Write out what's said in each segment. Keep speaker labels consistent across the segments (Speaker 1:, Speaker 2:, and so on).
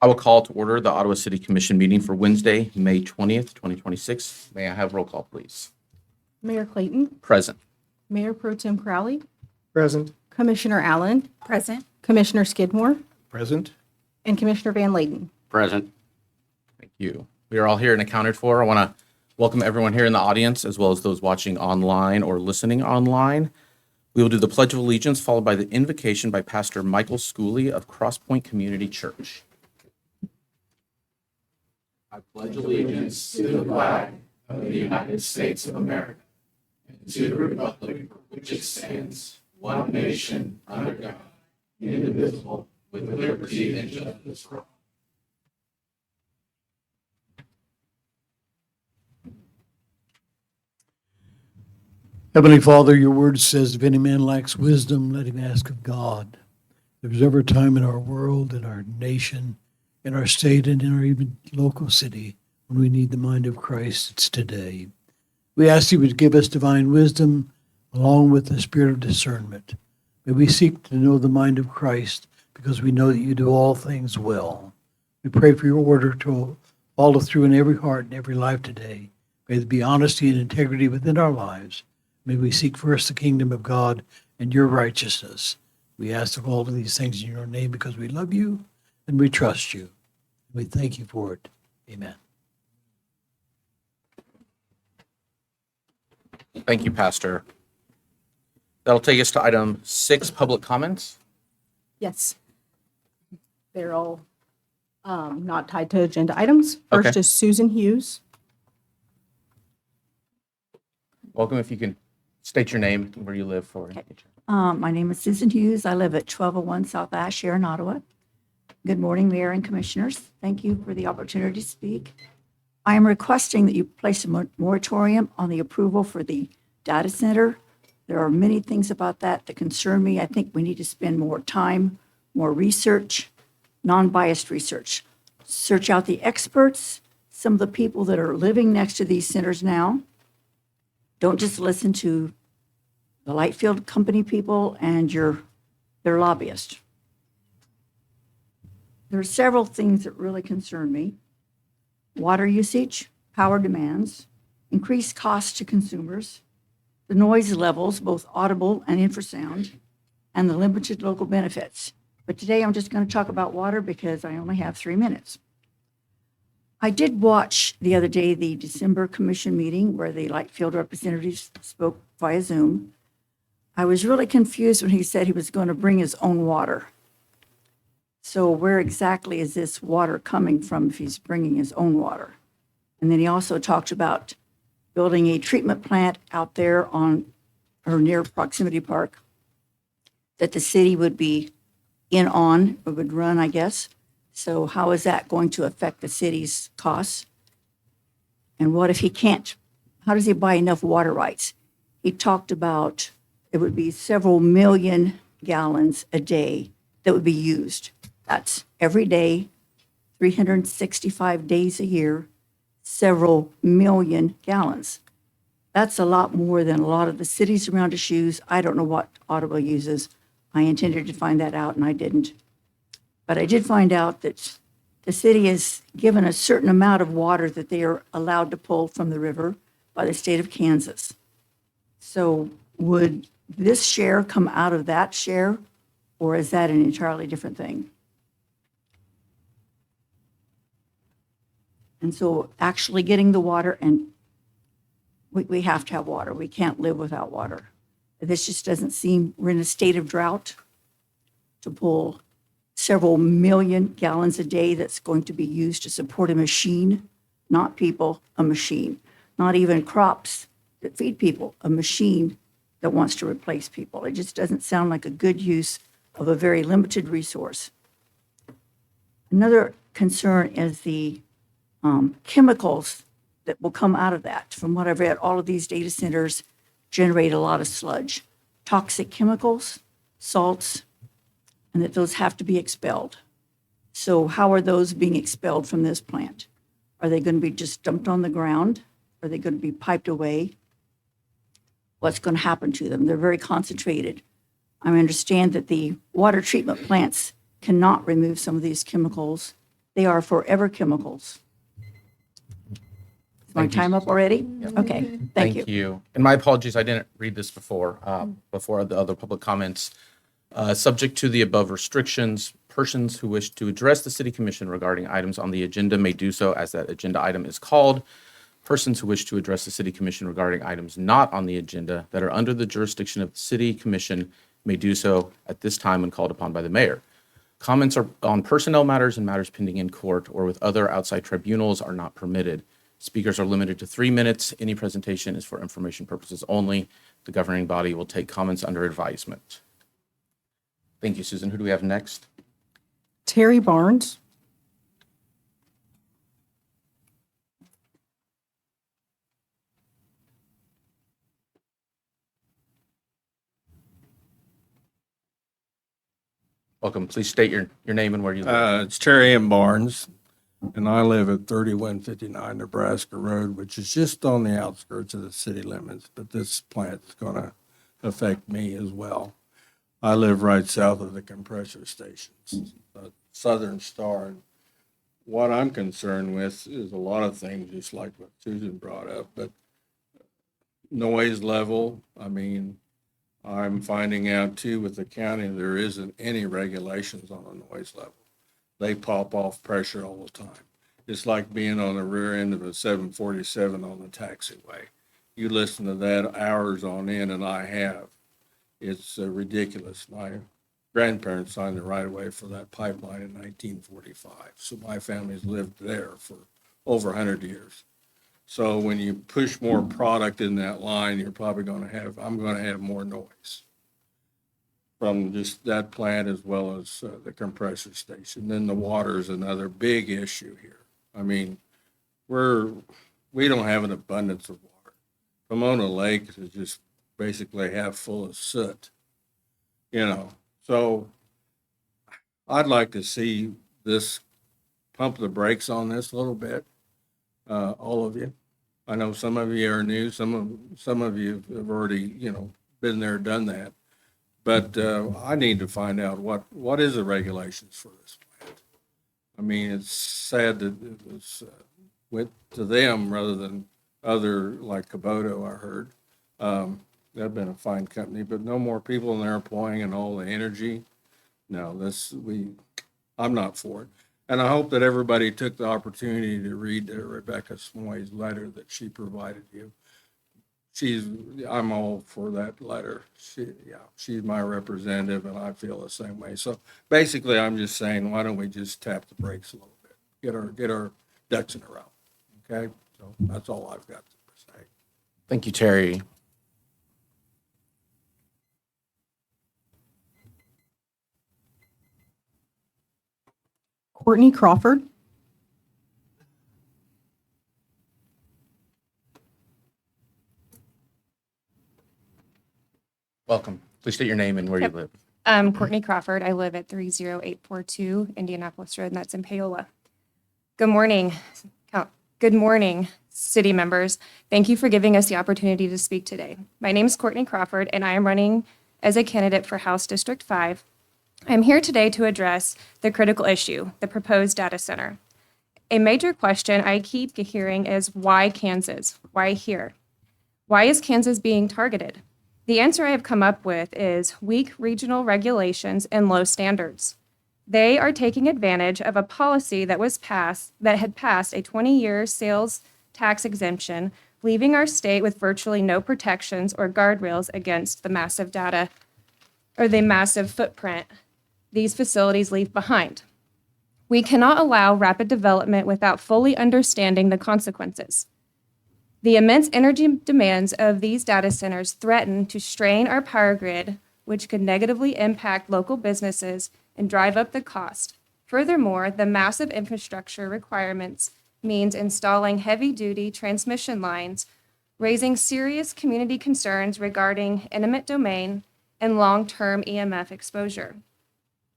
Speaker 1: I will call to order the Ottawa City Commission meeting for Wednesday, May 20th, 2026. May I have roll call, please?
Speaker 2: Mayor Clayton,
Speaker 1: Present.
Speaker 2: Mayor Pro Tem Crowley,
Speaker 3: Present.
Speaker 2: Commissioner Allen,
Speaker 4: Present.
Speaker 2: Commissioner Skidmore,
Speaker 3: Present.
Speaker 2: and Commissioner Van Layden.
Speaker 5: Present.
Speaker 1: Thank you. We are all here and accounted for. I want to welcome everyone here in the audience, as well as those watching online or listening online. We will do the Pledge of Allegiance, followed by the invocation by Pastor Michael Schooley of Crosspoint Community Church. I pledge allegiance to the flag of the United States of America and to the republic for which it stands, one nation, under God, indivisible, with liberty and justice for all.
Speaker 3: Heavenly Father, your word says, if any man lacks wisdom, let him ask of God. If there's ever a time in our world, in our nation, in our state, and in our even local city when we need the mind of Christ, it's today. We ask you would give us divine wisdom along with the spirit of discernment. May we seek to know the mind of Christ because we know that you do all things well. We pray for your order to follow through in every heart and every life today. May there be honesty and integrity within our lives. May we seek first the kingdom of God and your righteousness. We ask of all of these things in your name because we love you and we trust you. We thank you for it. Amen.
Speaker 1: Thank you, Pastor. That'll take us to item 6, public comments.
Speaker 2: Yes. They're all not tied to agenda items. First
Speaker 1: Okay.
Speaker 2: is Susan Hughes.
Speaker 1: Welcome. If you can state your name and where you live for.
Speaker 4: My name is Susan Hughes. I live at 1201 South Ash here in Ottawa. Good morning, Mayor and Commissioners. Thank you for the opportunity to speak. I am requesting that you place a moratorium on the approval for the data center. There are many things about that that concern me. I think we need to spend more time, more research, non-biased research. Search out the experts, some of the people that are living next to these centers now. Don't just listen to the Lightfield Company people and their lobbyists. There are several things that really concern me. Water usage, power demands, increased costs to consumers, the noise levels, both audible and infrasound, and the limited local benefits. But today I'm just going to talk about water because I only have 3 minutes. I did watch the other day the December commission meeting where the Lightfield representatives spoke via Zoom. I was really confused when he said he was going to bring his own water. So where exactly is this water coming from if he's bringing his own water? And then he also talked about building a treatment plant out there on or near Proximity Park that the city would be or would run, I guess. So how is that going to affect the city's costs? And what if he can't? How does he buy enough water rights? He talked about it would be several million gallons a day that would be used. That's every day, 365 days a year, several million gallons. That's a lot more than a lot of the cities around us use. I don't know what Ottawa uses. I intended to find that out and I didn't. But I did find out that the city is given a certain amount of water that they are allowed to pull from the river by the state of Kansas. So would this share come out of that share, or is that an entirely different thing? And so actually getting the water, and we have to have water. We can't live without water. This just doesn't seem, we're in a state of drought to pull several million gallons a day that's going to be used to support a machine, not people, a machine. Not even crops that feed people, a machine that wants to replace people. It just doesn't sound like a good use of a very limited resource. Another concern is the chemicals that will come out of that. From what I've read, all of these data centers generate a lot of sludge, toxic chemicals, salts, and that those have to be expelled. So how are those being expelled from this plant? Are they going to be just dumped on the ground? Are they going to be piped away? What's going to happen to them? They're very concentrated. I understand that the water treatment plants cannot remove some of these chemicals They are forever chemicals. Is my
Speaker 1: Thank you.
Speaker 4: time up already? Okay, thank you.
Speaker 1: And my apologies, I didn't read this before the other public comments. Subject to the above restrictions, persons who wish to address the city commission regarding items on the agenda may do so as that agenda item is called. Persons who wish to address the city commission regarding items not on the agenda that are under the jurisdiction of the city commission may do so at this time when called upon by the mayor. Comments are on personnel matters and matters pending in court or with other outside tribunals are not permitted. Speakers are limited to 3 minutes. Any presentation is for information purposes only. The governing body will take comments under advisement. Thank you, Susan. Who do we have next?
Speaker 2: Terry Barnes.
Speaker 1: Welcome. Please state your name and where you live.
Speaker 5: It's Terry M. Barnes, and I live at 3159 Nebraska Road, which is just on the outskirts of the city limits, but this plant's going to affect me as well. I live right south of the compressor stations, Southern Star. And what I'm concerned with is a lot of things, just like what Susan brought up, but noise level. I mean, I'm finding out too with the county, there isn't any regulations on a noise level. They pop off pressure all the time. It's like being on the rear end of a 747 on the taxiway. You listen to that hours on end, and I have. It's ridiculous. My grandparents signed the right of way for that pipeline in 1945. So my family's lived there for over 100 years. So when you push more product in that line, you're probably going to have, I'm going to have more noise from just that plant as well as the compressor station. Then the water is another big issue here. I mean, we don't have an abundance of water. Pomona Lake is just basically half full of soot, you know. So I'd like to see this pump the brakes on this a little bit, all of you. I know some of you are new, some of you have already, been there, done that. But I need to find out what is the regulations for this plant. I mean, it's sad that it was went to them rather than other like Kubota, I heard. They've been a fine company, but no more people in there employing and all the energy. No, I'm not for it. And I hope that everybody took the opportunity to read Rebecca Smoy's letter that she provided you. I'm all for that letter. She's my representative, and I feel the same way. So basically, I'm just saying, why don't we just tap the brakes a little bit, get our ducks in a row, okay? So that's all I've got to say.
Speaker 1: Thank you, Terry.
Speaker 2: Courtney Crawford.
Speaker 1: Welcome. Please state your name and where you live.
Speaker 6: Courtney Crawford. I live at 30842 Indianapolis Road, and that's in Paola. Good morning. Good morning, city members. Thank you for giving us the opportunity to speak today. My name is Courtney Crawford, and I am running as a candidate for House District 5. I'm here today to address the critical issue, the proposed data center. A major question I keep hearing is, why Kansas? Why here? Why is Kansas being targeted? The answer I have come up with is weak regional regulations and low standards. They are taking advantage of a policy that had passed a 20-year sales tax exemption, leaving our state with virtually no protections or guardrails against the massive data or the massive footprint these facilities leave behind. We cannot allow rapid development without fully understanding the consequences. The immense energy demands of these data centers threaten to strain our power grid, which could negatively impact local businesses and drive up the cost. Furthermore, the massive infrastructure requirements means installing heavy-duty transmission lines, raising serious community concerns regarding eminent domain and long-term EMF exposure.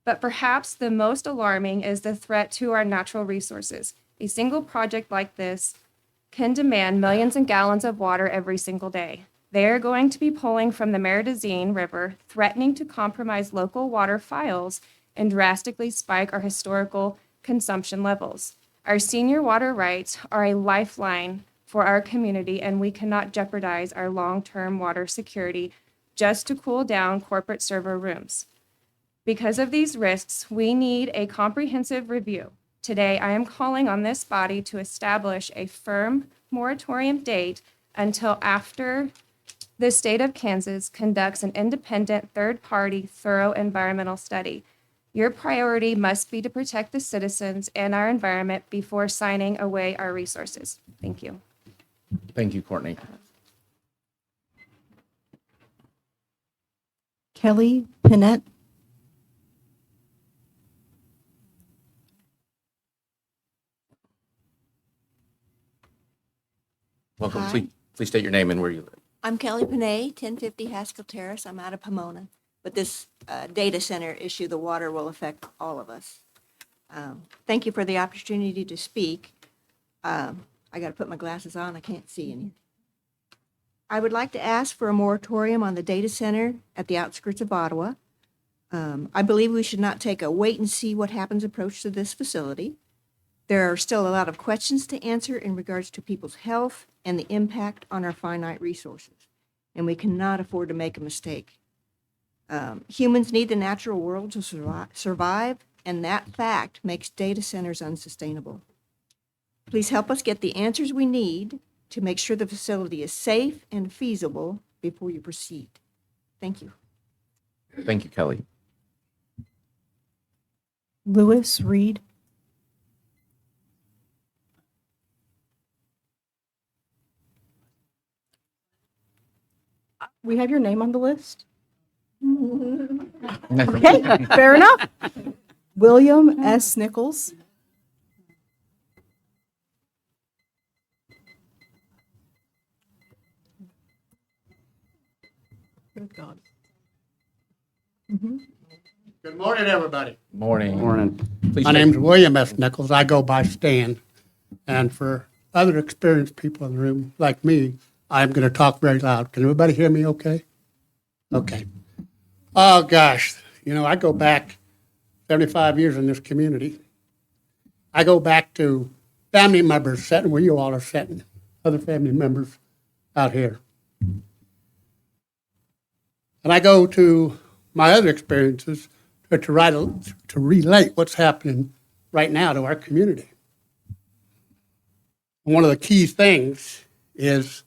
Speaker 6: But perhaps the most alarming is the threat to our natural resources. A single project like this can demand millions of gallons of water every single day. They are going to be pulling from the Meridazine River, threatening to compromise local water files and drastically spike our historical consumption levels. Our senior water rights are a lifeline for our community, and we cannot jeopardize our long-term water security just to cool down corporate server rooms. Because of these risks, we need a comprehensive review. Today, I am calling on this body to establish a firm moratorium date until after the state of Kansas conducts an independent, third-party, thorough environmental study. Your priority must be to protect the citizens and our environment before signing away our resources. Thank you.
Speaker 1: Thank you, Courtney.
Speaker 2: Kelly Pinette.
Speaker 1: Welcome.
Speaker 7: Hi.
Speaker 1: Please state your name and where you live.
Speaker 7: I'm Kelly Panay, 1050 Haskell Terrace. I'm out of Pomona. But this data center issue, the water will affect all of us. Thank you for the opportunity to speak. I got to put my glasses on. I can't see any. I would like to ask for a moratorium on the data center at the outskirts of Ottawa. I believe we should not take a wait and see what happens approach to this facility. There are still a lot of questions to answer in regards to people's health and the impact on our finite resources, and we cannot afford to make a mistake. Humans need the natural world to survive, and that fact makes data centers unsustainable. Please help us get the answers we need to make sure the facility is safe and feasible before you proceed. Thank you.
Speaker 1: Thank you, Kelly.
Speaker 2: Lewis Reed. We have your name on the list. Okay, fair enough. William S. Nichols. Good God.
Speaker 8: Good morning, everybody.
Speaker 1: Morning. Please
Speaker 8: My
Speaker 1: state-
Speaker 8: name's William S. Nichols. I go by Stan. And for other experienced people in the room like me, I'm going to talk very loud. Can everybody hear me okay? Okay. Oh, gosh. You know, I go back 75 years in this community. I go back to family members sitting where you all are sitting, other family members out here. And I go to my other experiences to relate what's happening right now to our community. One of the key things is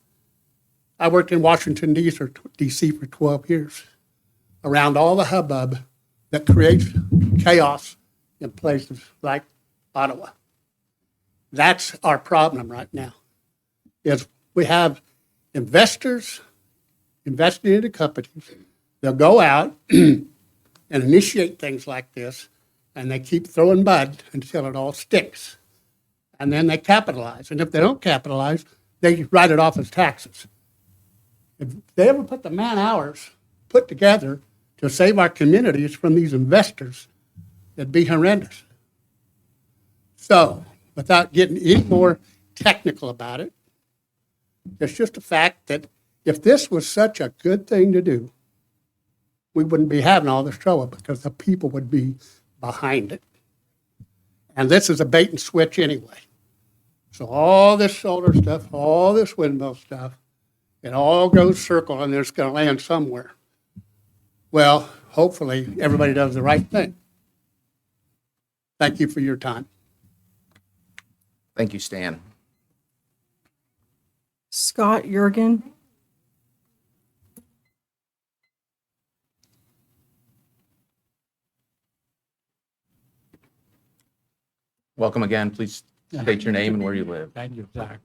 Speaker 8: I worked in Washington, D.C. for 12 years, around all the hubbub that creates chaos in places like Ottawa. That's our problem right now, is we have investors investing into companies. They'll go out and initiate things like this, and they keep throwing mud until it all sticks. And then they capitalize. And if they don't capitalize, they write it off as taxes. If they ever put the man hours put together to save our communities from these investors, it'd be horrendous. So, without getting any more technical about it, it's just a fact that if this was such a good thing to do, we wouldn't be having all this trouble because the people would be behind it. And this is a bait and switch anyway. So all this solar stuff, all this windmill stuff, it all goes circle and it's going to land somewhere. Well, hopefully everybody does the right thing. Thank you for your time.
Speaker 1: Thank you, Stan.
Speaker 2: Scott Jurgen.
Speaker 1: Welcome again. Please state your name and where you live.
Speaker 9: Thank you, Zach.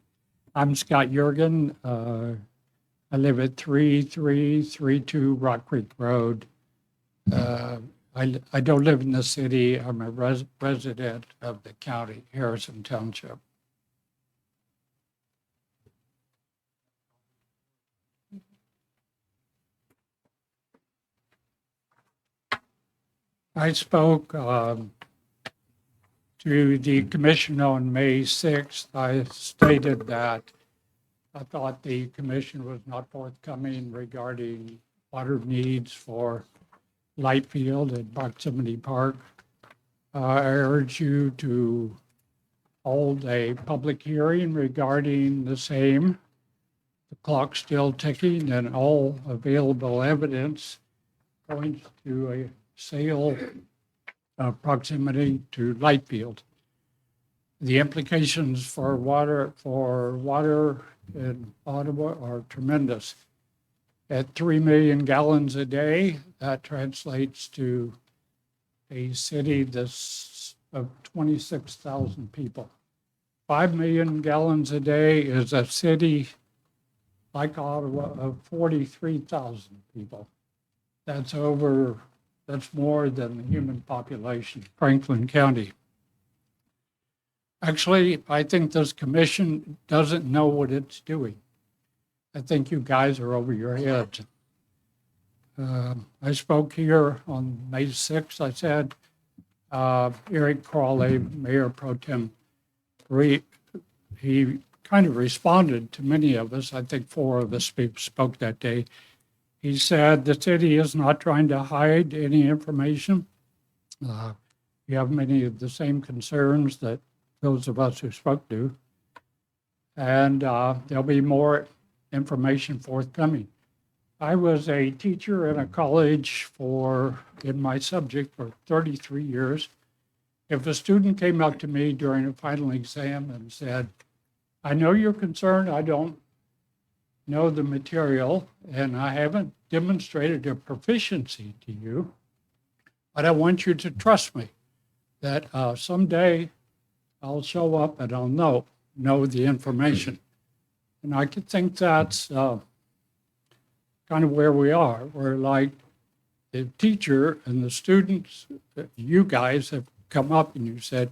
Speaker 9: I'm Scott Jurgen. I live at 3332 Rock Creek Road. I don't live in the city. I'm a resident of the county, Harrison Township. I spoke to the commission on May 6th. I stated that I thought the commission was not forthcoming regarding water needs for Lightfield and Proximity Park. I urge you to hold a public hearing regarding the same. The clock's still ticking and all available evidence points to a sale proximity to Lightfield. The implications for water in Ottawa are tremendous. At 3 million gallons a day, that translates to a city that's of 26,000 people. 5 million gallons a day is a city like Ottawa of 43,000 people. That's more than the human population of Franklin County. Actually, I think this commission doesn't know what it's doing. I think you guys are over your heads. I spoke here on May 6th. I said, Eric Crowley, Mayor Pro Tem, he kind of responded to many of us. I think 4 of us spoke that day. He said the city is not trying to hide any information. You have many of the same concerns that those of us who spoke to. And there'll be more information forthcoming. I was a teacher in a college in my subject for 33 years. If a student came up to me during a final exam and said, I know you're concerned, I don't know the material, and I haven't demonstrated a proficiency to you, but I want you to trust me that someday I'll show up and I'll know the information. And I could think that's kind of where we are. We're like the teacher and the students, you guys have come up and you said,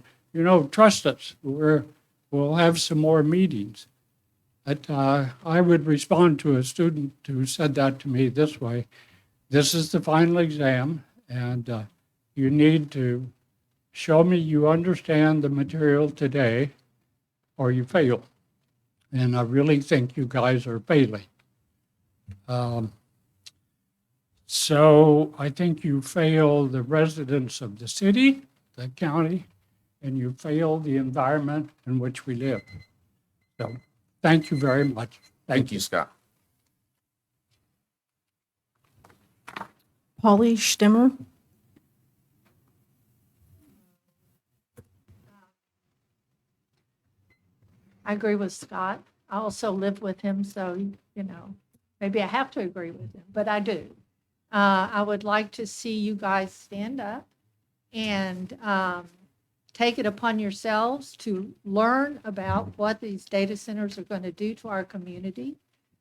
Speaker 9: trust us. We'll have some more meetings. But I would respond to a student who said that to me this way. This is the final exam, and you need to show me you understand the material today, or you fail. And I really think you guys are failing. So I think you fail the residents of the city, the county, and you fail the environment in which we live. So thank you very much.
Speaker 1: Thank you, Scott.
Speaker 2: Polly Stimmer.
Speaker 10: I agree with Scott. I also live with him, so, maybe I have to agree with him, but I do. I would like to see you guys stand up and take it upon yourselves to learn about what these data centers are going to do to our community,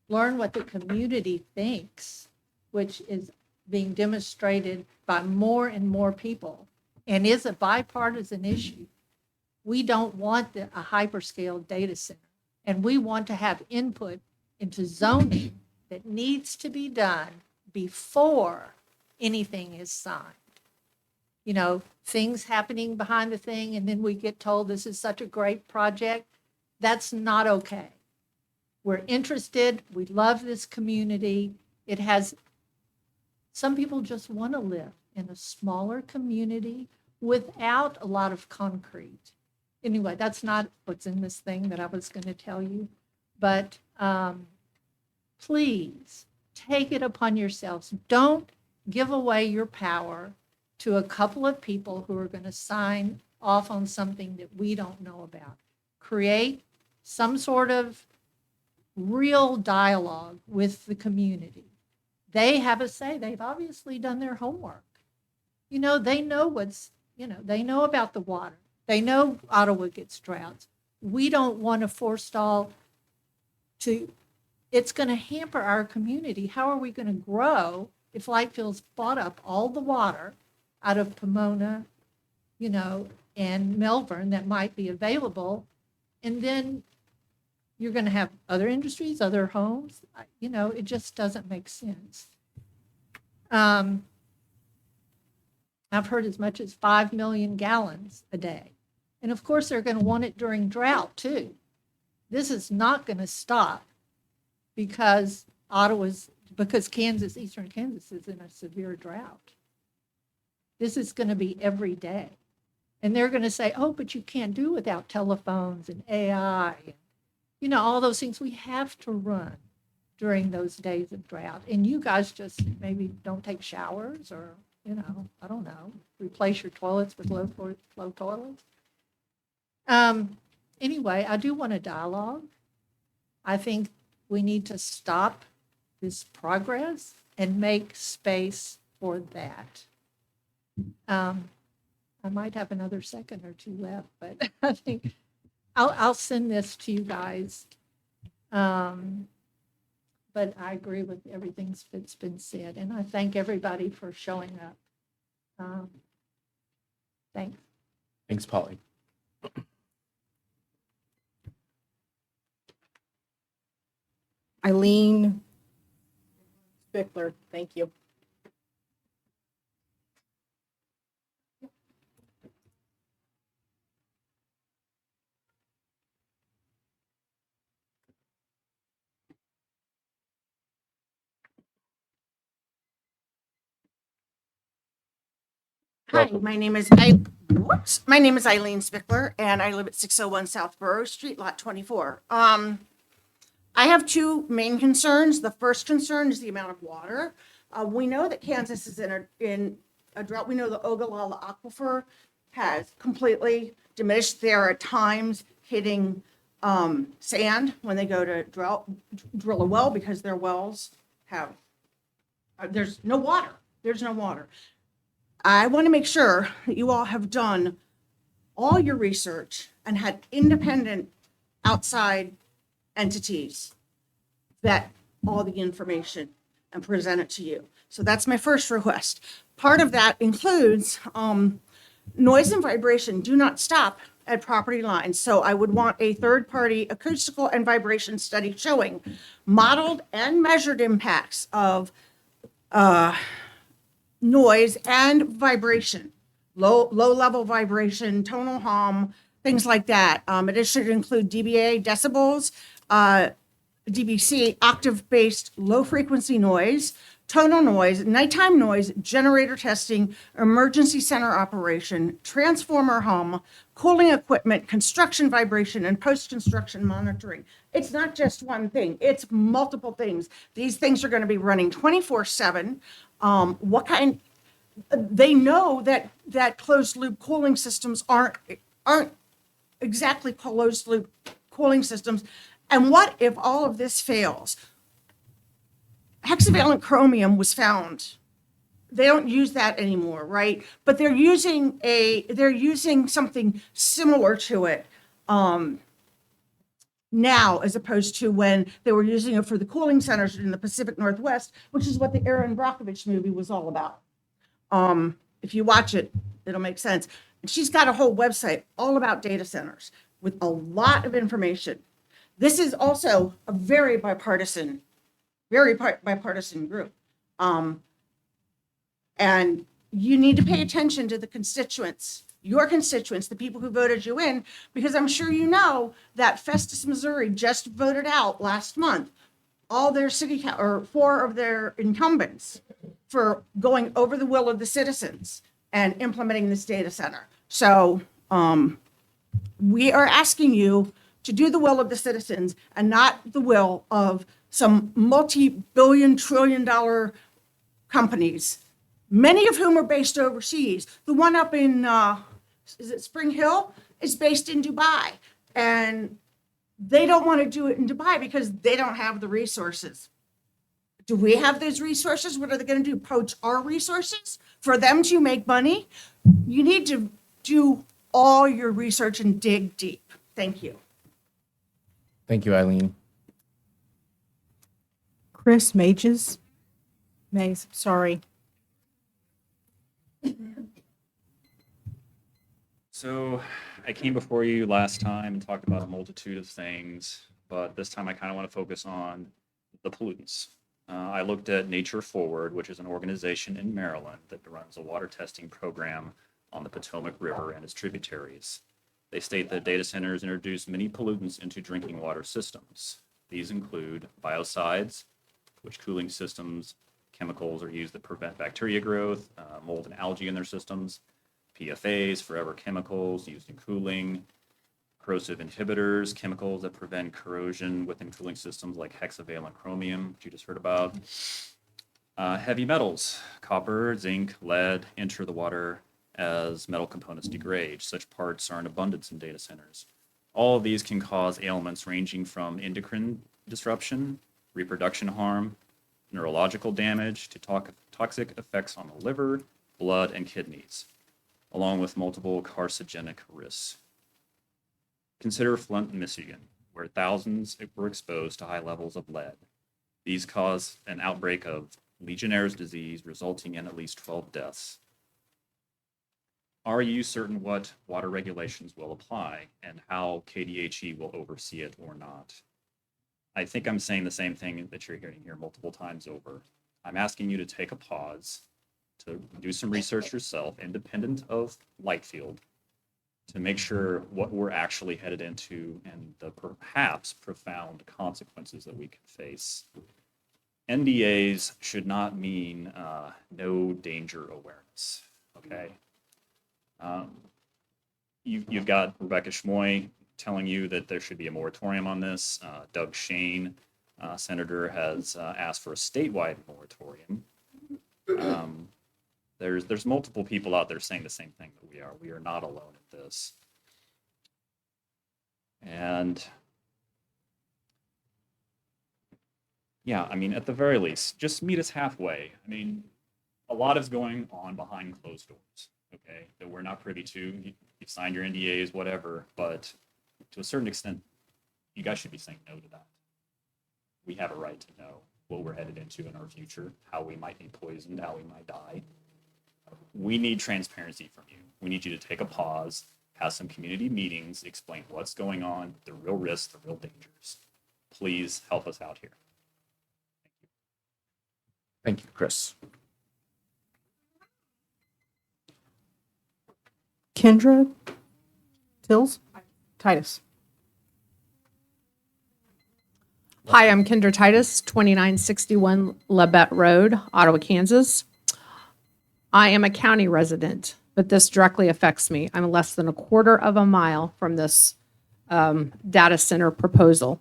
Speaker 10: learn what the community thinks, which is being demonstrated by more and more people and is a bipartisan issue. We don't want a hyperscale data center, and we want to have input into zoning that needs to be done before anything is signed. Things happening behind the thing, and then we get told this is such a great project. That's not okay. We're interested. We love this community. Some people just want to live in a smaller community without a lot of concrete. Anyway, that's not what's in this thing that I was going to tell you. But please take it upon yourselves. Don't give away your power to a couple of people who are going to sign off on something that we don't know about. Create some sort of real dialogue with the community. They have a say. They've obviously done their homework. They know they know about the water. They know Ottawa gets droughts. We don't want to forestall it's going to hamper our community. How are we going to grow if Lightfield's bought up all the water out of Pomona, and Melbourne that might be available, and then you're going to have other industries, other homes. It just doesn't make sense. I've heard as much as 5 million gallons a day. And of course, they're going to want it during drought too. This is not going to stop because Kansas, eastern Kansas is in a severe drought. This is going to be every day. And they're going to say, oh, but you can't do without telephones and AI. You know, all those things we have to run during those days of drought. And you guys just maybe don't take showers or, you know, I don't know, replace your toilets with low toilets. Anyway, I do want a dialogue. I think we need to stop this progress and make space for that. I might have another second or two left, but I think I'll send this to you guys. But I agree with everything that's been said, and I thank everybody for showing up. Thanks.
Speaker 1: Thanks, Polly.
Speaker 2: Eileen Spickler, thank you.
Speaker 11: Hi, my name is Eileen Spickler, and I live at 601 South Borough Street, Lot 24. I have two main concerns. The first concern is the amount of water. We know that Kansas is in a drought. We know the Ogallala Aquifer has completely diminished. They're at times hitting sand when they go to drill a well because their wells have, there's no water. There's no water. I want to make sure that you all have done all your research and had independent outside entities vet all the information and present it to you. So that's my first request. Part of that includes noise and vibration do not stop at property lines. So I would want a third-party acoustical and vibration study showing modeled and measured impacts of noise and vibration, low level vibration, tonal hum, things like that. It should include dBA, decibels, DBC, octave-based low frequency noise, tonal noise, nighttime noise, generator testing, emergency center operation, transformer hum, cooling equipment, construction vibration, and post-construction monitoring. It's not just one thing, it's multiple things. These things are going to be running 24/7. They know that closed loop cooling systems aren't exactly closed loop cooling systems. And what if all of this fails? Hexavalent chromium was found. They don't use that anymore, right? But they're using something similar to it now, as opposed to when they were using it for the cooling centers in the Pacific Northwest, which is what the Erin Brockovich movie was all about. If you watch it, it'll make sense. And she's got a whole website all about data centers with a lot of information. This is also a very bipartisan group. And you need to pay attention to the constituents, your constituents, the people who voted you in, because I'm sure you know that Festus, Missouri just voted out last month all their or 4 of their incumbents for going over the will of the citizens and implementing this data center. So we are asking you to do the will of the citizens and not the will of some multi-billion, trillion-dollar companies, many of whom are based overseas. The one up in, is it Spring Hill, is based in Dubai. And they don't want to do it in Dubai because they don't have the resources. Do we have those resources? What are they going to do? Poach our resources for them to make money? You need to do all your research and dig deep. Thank you.
Speaker 1: Thank you, Eileen.
Speaker 2: Chris Mays, sorry.
Speaker 12: So I came before you last time and talked about a multitude of things, but this time I kind of want to focus on the pollutants. I looked at Nature Forward, which is an organization in Maryland that runs a water testing program on the Potomac River and its tributaries. They state that data centers introduce many pollutants into drinking water systems. These include biocides, which cooling systems, chemicals are used that prevent bacteria growth, mold and algae in their systems, PFAs, forever chemicals used in cooling, corrosive inhibitors, chemicals that prevent corrosion within cooling systems like hexavalent chromium, which you just heard about. Heavy metals, copper, zinc, lead, enter the water as metal components degrade. Such parts are in abundance in data centers. All of these can cause ailments ranging from endocrine disruption, reproduction harm, neurological damage, to toxic effects on the liver, blood, and kidneys, along with multiple carcinogenic risks. Consider Flint, Michigan, where thousands were exposed to high levels of lead. These caused an outbreak of Legionnaire's disease, resulting in at least 12 deaths. Are you certain what water regulations will apply and how KDHE will oversee it or not? I think I'm saying the same thing that you're hearing here multiple times over. I'm asking you to take a pause, to do some research yourself, independent of Lightfield, to make sure what we're actually headed into and the perhaps profound consequences that we can face. NDAs should not mean no danger awareness, okay? You've got Rebecca Schmoy telling you that there should be a moratorium on this. Doug Shane, Senator, has asked for a statewide moratorium. There's multiple people out there saying the same thing that we are. We are not alone in this. And yeah, I mean, at the very least, just meet us halfway. I mean, a lot is going on behind closed doors, okay, that we're not privy to. You've signed your NDAs, whatever, but to a certain extent, you guys should be saying no to that. We have a right to know what we're headed into in our future, how we might be poisoned, how we might die. We need transparency from you. We need you to take a pause, have some community meetings, explain what's going on, the real risks, the real dangers. Please help us out here.
Speaker 1: Thank you, Chris.
Speaker 2: Kendra Tills? Titus.
Speaker 13: Hi, I'm Kendra Titus, 2961 Labette Road, Ottawa, Kansas. I am a county resident, but this directly affects me. I'm less than a quarter of a mile from this data center proposal.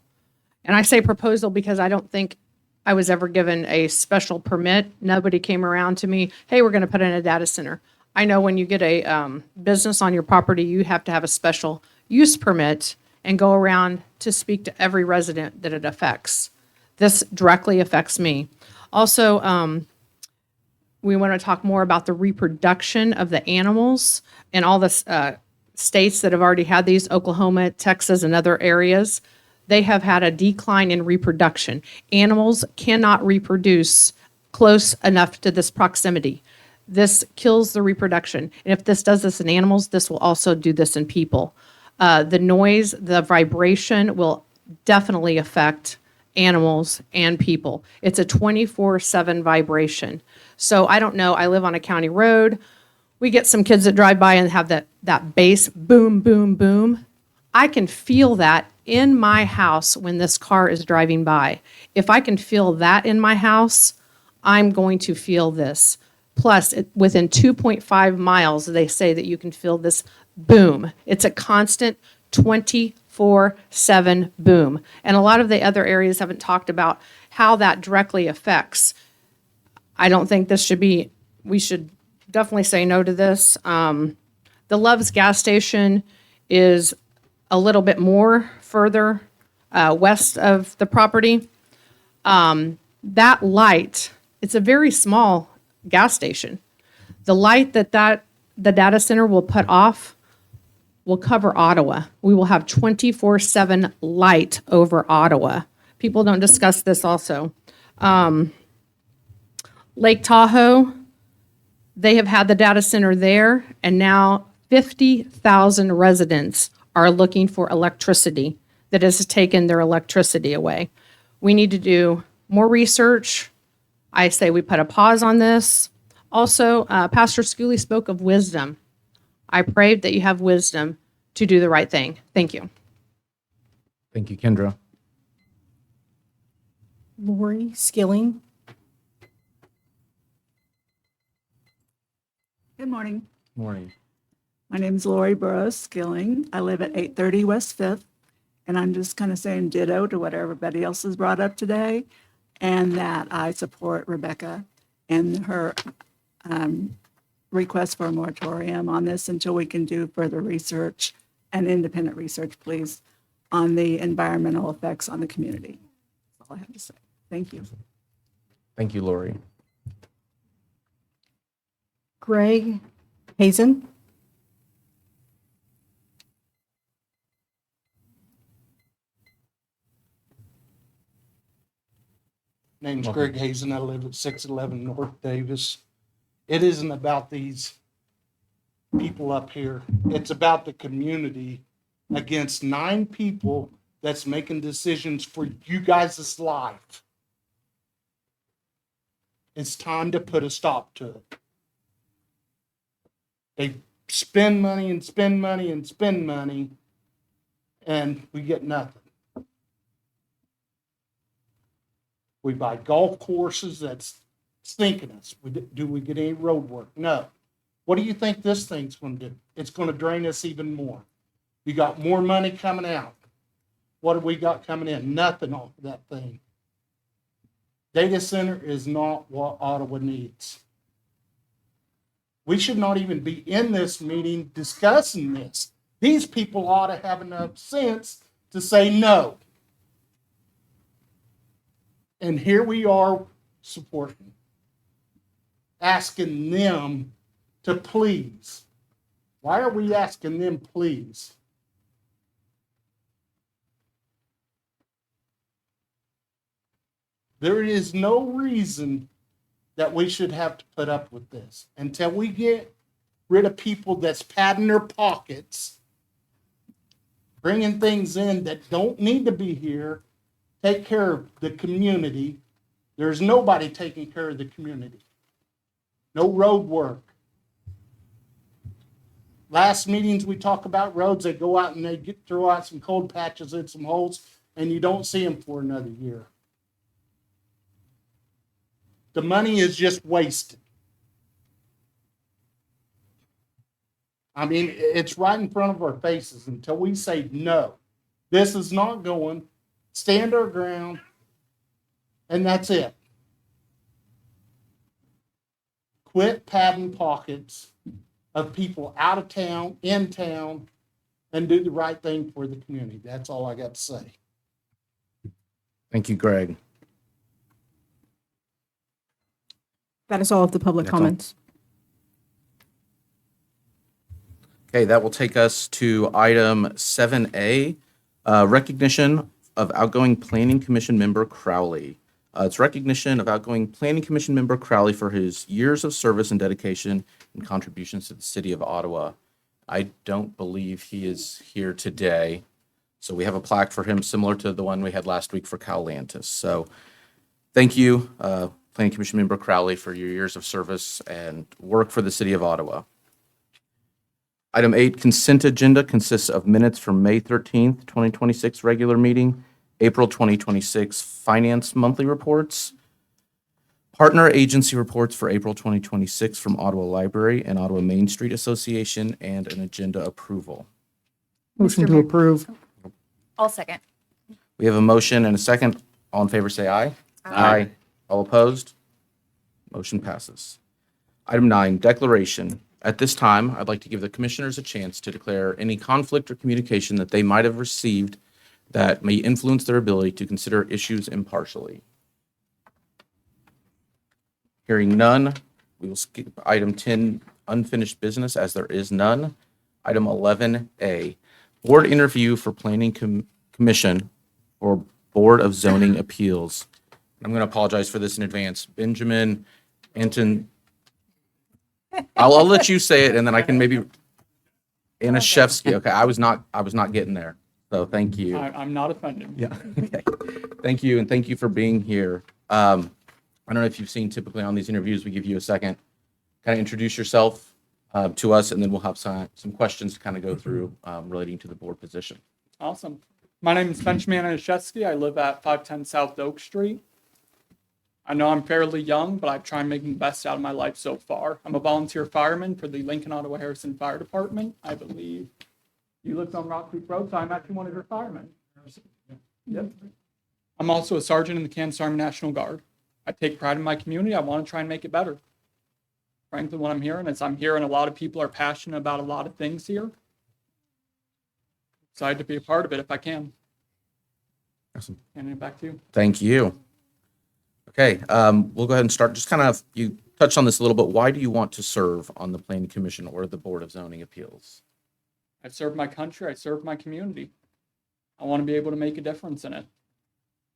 Speaker 13: And I say proposal because I don't think I was ever given a special permit. Nobody came around to me, hey, we're going to put in a data center. I know when you get a business on your property, you have to have a special use permit and go around to speak to every resident that it affects. This directly affects me. Also, we want to talk more about the reproduction of the animals in all the states that have already had these, Oklahoma, Texas, and other areas. They have had a decline in reproduction. Animals cannot reproduce close enough to this proximity. This kills the reproduction. And if this does this in animals, this will also do this in people. The noise, the vibration will definitely affect animals and people. It's a 24/7 vibration. So I don't know, I live on a county road. We get some kids that drive by and have that bass boom, boom, boom. I can feel that in my house when this car is driving by. If I can feel that in my house, I'm going to feel this. Plus, within 2.5 miles, they say that you can feel this boom. It's a constant 24/7 boom. And a lot of the other areas haven't talked about how that directly affects. I don't think this should be, we should definitely say no to this. The Love's gas station is a little bit more further west of the property. That light, it's a very small gas station. The light that the data center will put off will cover Ottawa. We will have 24/7 light over Ottawa. People don't discuss this also. Lake Tahoe, they have had the data center there, and now 50,000 residents are looking for electricity that has taken their electricity away. We need to do more research. I say we put a pause on this. Also, Pastor Schooley spoke of wisdom. I pray that you have wisdom to do the right thing. Thank you.
Speaker 1: Thank you, Kendra.
Speaker 2: Lori Skilling.
Speaker 4: Good morning.
Speaker 1: Morning.
Speaker 14: My name is Lori Burrows Skilling. I live at 830 West Fifth, and I'm just kind of saying ditto to what everybody else has brought up today, and that I support Rebecca and her request for a moratorium on this until we can do further research and independent research, please, on the environmental effects on the community. That's all I have to say. Thank you.
Speaker 1: Thank you, Lori.
Speaker 2: Greg Hazen.
Speaker 15: Name's Greg Hazen. I live at 611 North Davis. It isn't about these people up here. It's about the community against 9 people that's making decisions for you guys' life. It's time to put a stop to it. They spend money and spend money and spend money, and we get nothing. We buy golf courses that's stinking us. Do we get any road work? No. What do you think this thing's going to do? It's going to drain us even more. You got more money coming out. What have we got coming in? Nothing off of that thing. Data center is not what Ottawa needs. We should not even be in this meeting discussing this. These people ought to have enough sense to say no. And here we are supporting, asking them to please. Why are we asking them please? There is no reason that we should have to put up with this until we get rid of people that's padding their pockets, bringing things in that don't need to be here. Take care of the community. There's nobody taking care of the community. No road work. Last meetings we talk about roads. They go out and they throw out some cold patches and some holes, and you don't see them for another year. The money is just wasted. I mean, it's right in front of our faces until we say no. This is not going. Stand our ground, and that's it. Quit padding pockets of people out of town, in town, and do the right thing for the community. That's all I got to say.
Speaker 1: Thank you, Greg.
Speaker 2: That is all of the public
Speaker 1: That's all.
Speaker 2: comments.
Speaker 1: Okay, that will take us to item 7A, recognition of outgoing Planning Commission member Crowley. It's recognition of outgoing Planning Commission member Crowley for his years of service and dedication and contributions to the city of Ottawa. I don't believe he is here today, so we have a plaque for him similar to the one we had last week for Cal Lantis. So thank you, Planning Commission member Crowley, for your years of service and work for the city of Ottawa. Item 8, consent agenda consists of minutes from May 13th, 2026 regular meeting, April 2026 finance monthly reports, partner agency reports for April 2026 from Ottawa Library and Ottawa Main Street Association, and an agenda approval.
Speaker 3: Motion to approve.
Speaker 6: I'll second.
Speaker 1: We have a motion and a second. All in favor, say aye. Aye. All opposed? Motion passes. Item 9, declaration. At this time, I'd like to give the commissioners a chance to declare any conflict or communication that they might have received that may influence their ability to consider issues impartially. Hearing none, we will skip item 10, unfinished business, as there is none. Item 11A, board interview for Planning Commission or Board of Zoning Appeals. I'm going to apologize for this in advance. Benjamin Anton, I'll let you say it, and then I can maybe, Anashevsky. Okay, I was not getting there. So thank you.
Speaker 16: I'm not offended.
Speaker 1: Yeah. Okay. Thank you, and thank you for being here. I don't know if you've seen, typically on these interviews, we give you a second, kind of introduce yourself to us, and then we'll have some questions to kind of go through relating to the board position.
Speaker 16: Awesome. My name is Benjamin Anashevsky. I live at 510 South Oak Street. I know I'm fairly young, but I've tried making the best out of my life so far. I'm a volunteer fireman for the Lincoln, Ottawa, Harrison Fire Department. I believe you lived on Rock Creek Road, so I'm actually one of your firemen. Yep. I'm also a sergeant in the Kansas Army National Guard. I take pride in my community. I want to try and make it better. Frankly, what I'm hearing is I'm hearing a lot of people are passionate about a lot of things here. Excited to be a part of it if I can.
Speaker 1: Awesome.
Speaker 16: Handing it back to you.
Speaker 1: Thank you. Okay, we'll go ahead and start. Just kind of, you touched on this a little bit. Why do you want to serve on the Planning Commission or the Board of Zoning Appeals?
Speaker 16: I serve my country. I serve my community. I want to be able to make a difference in it.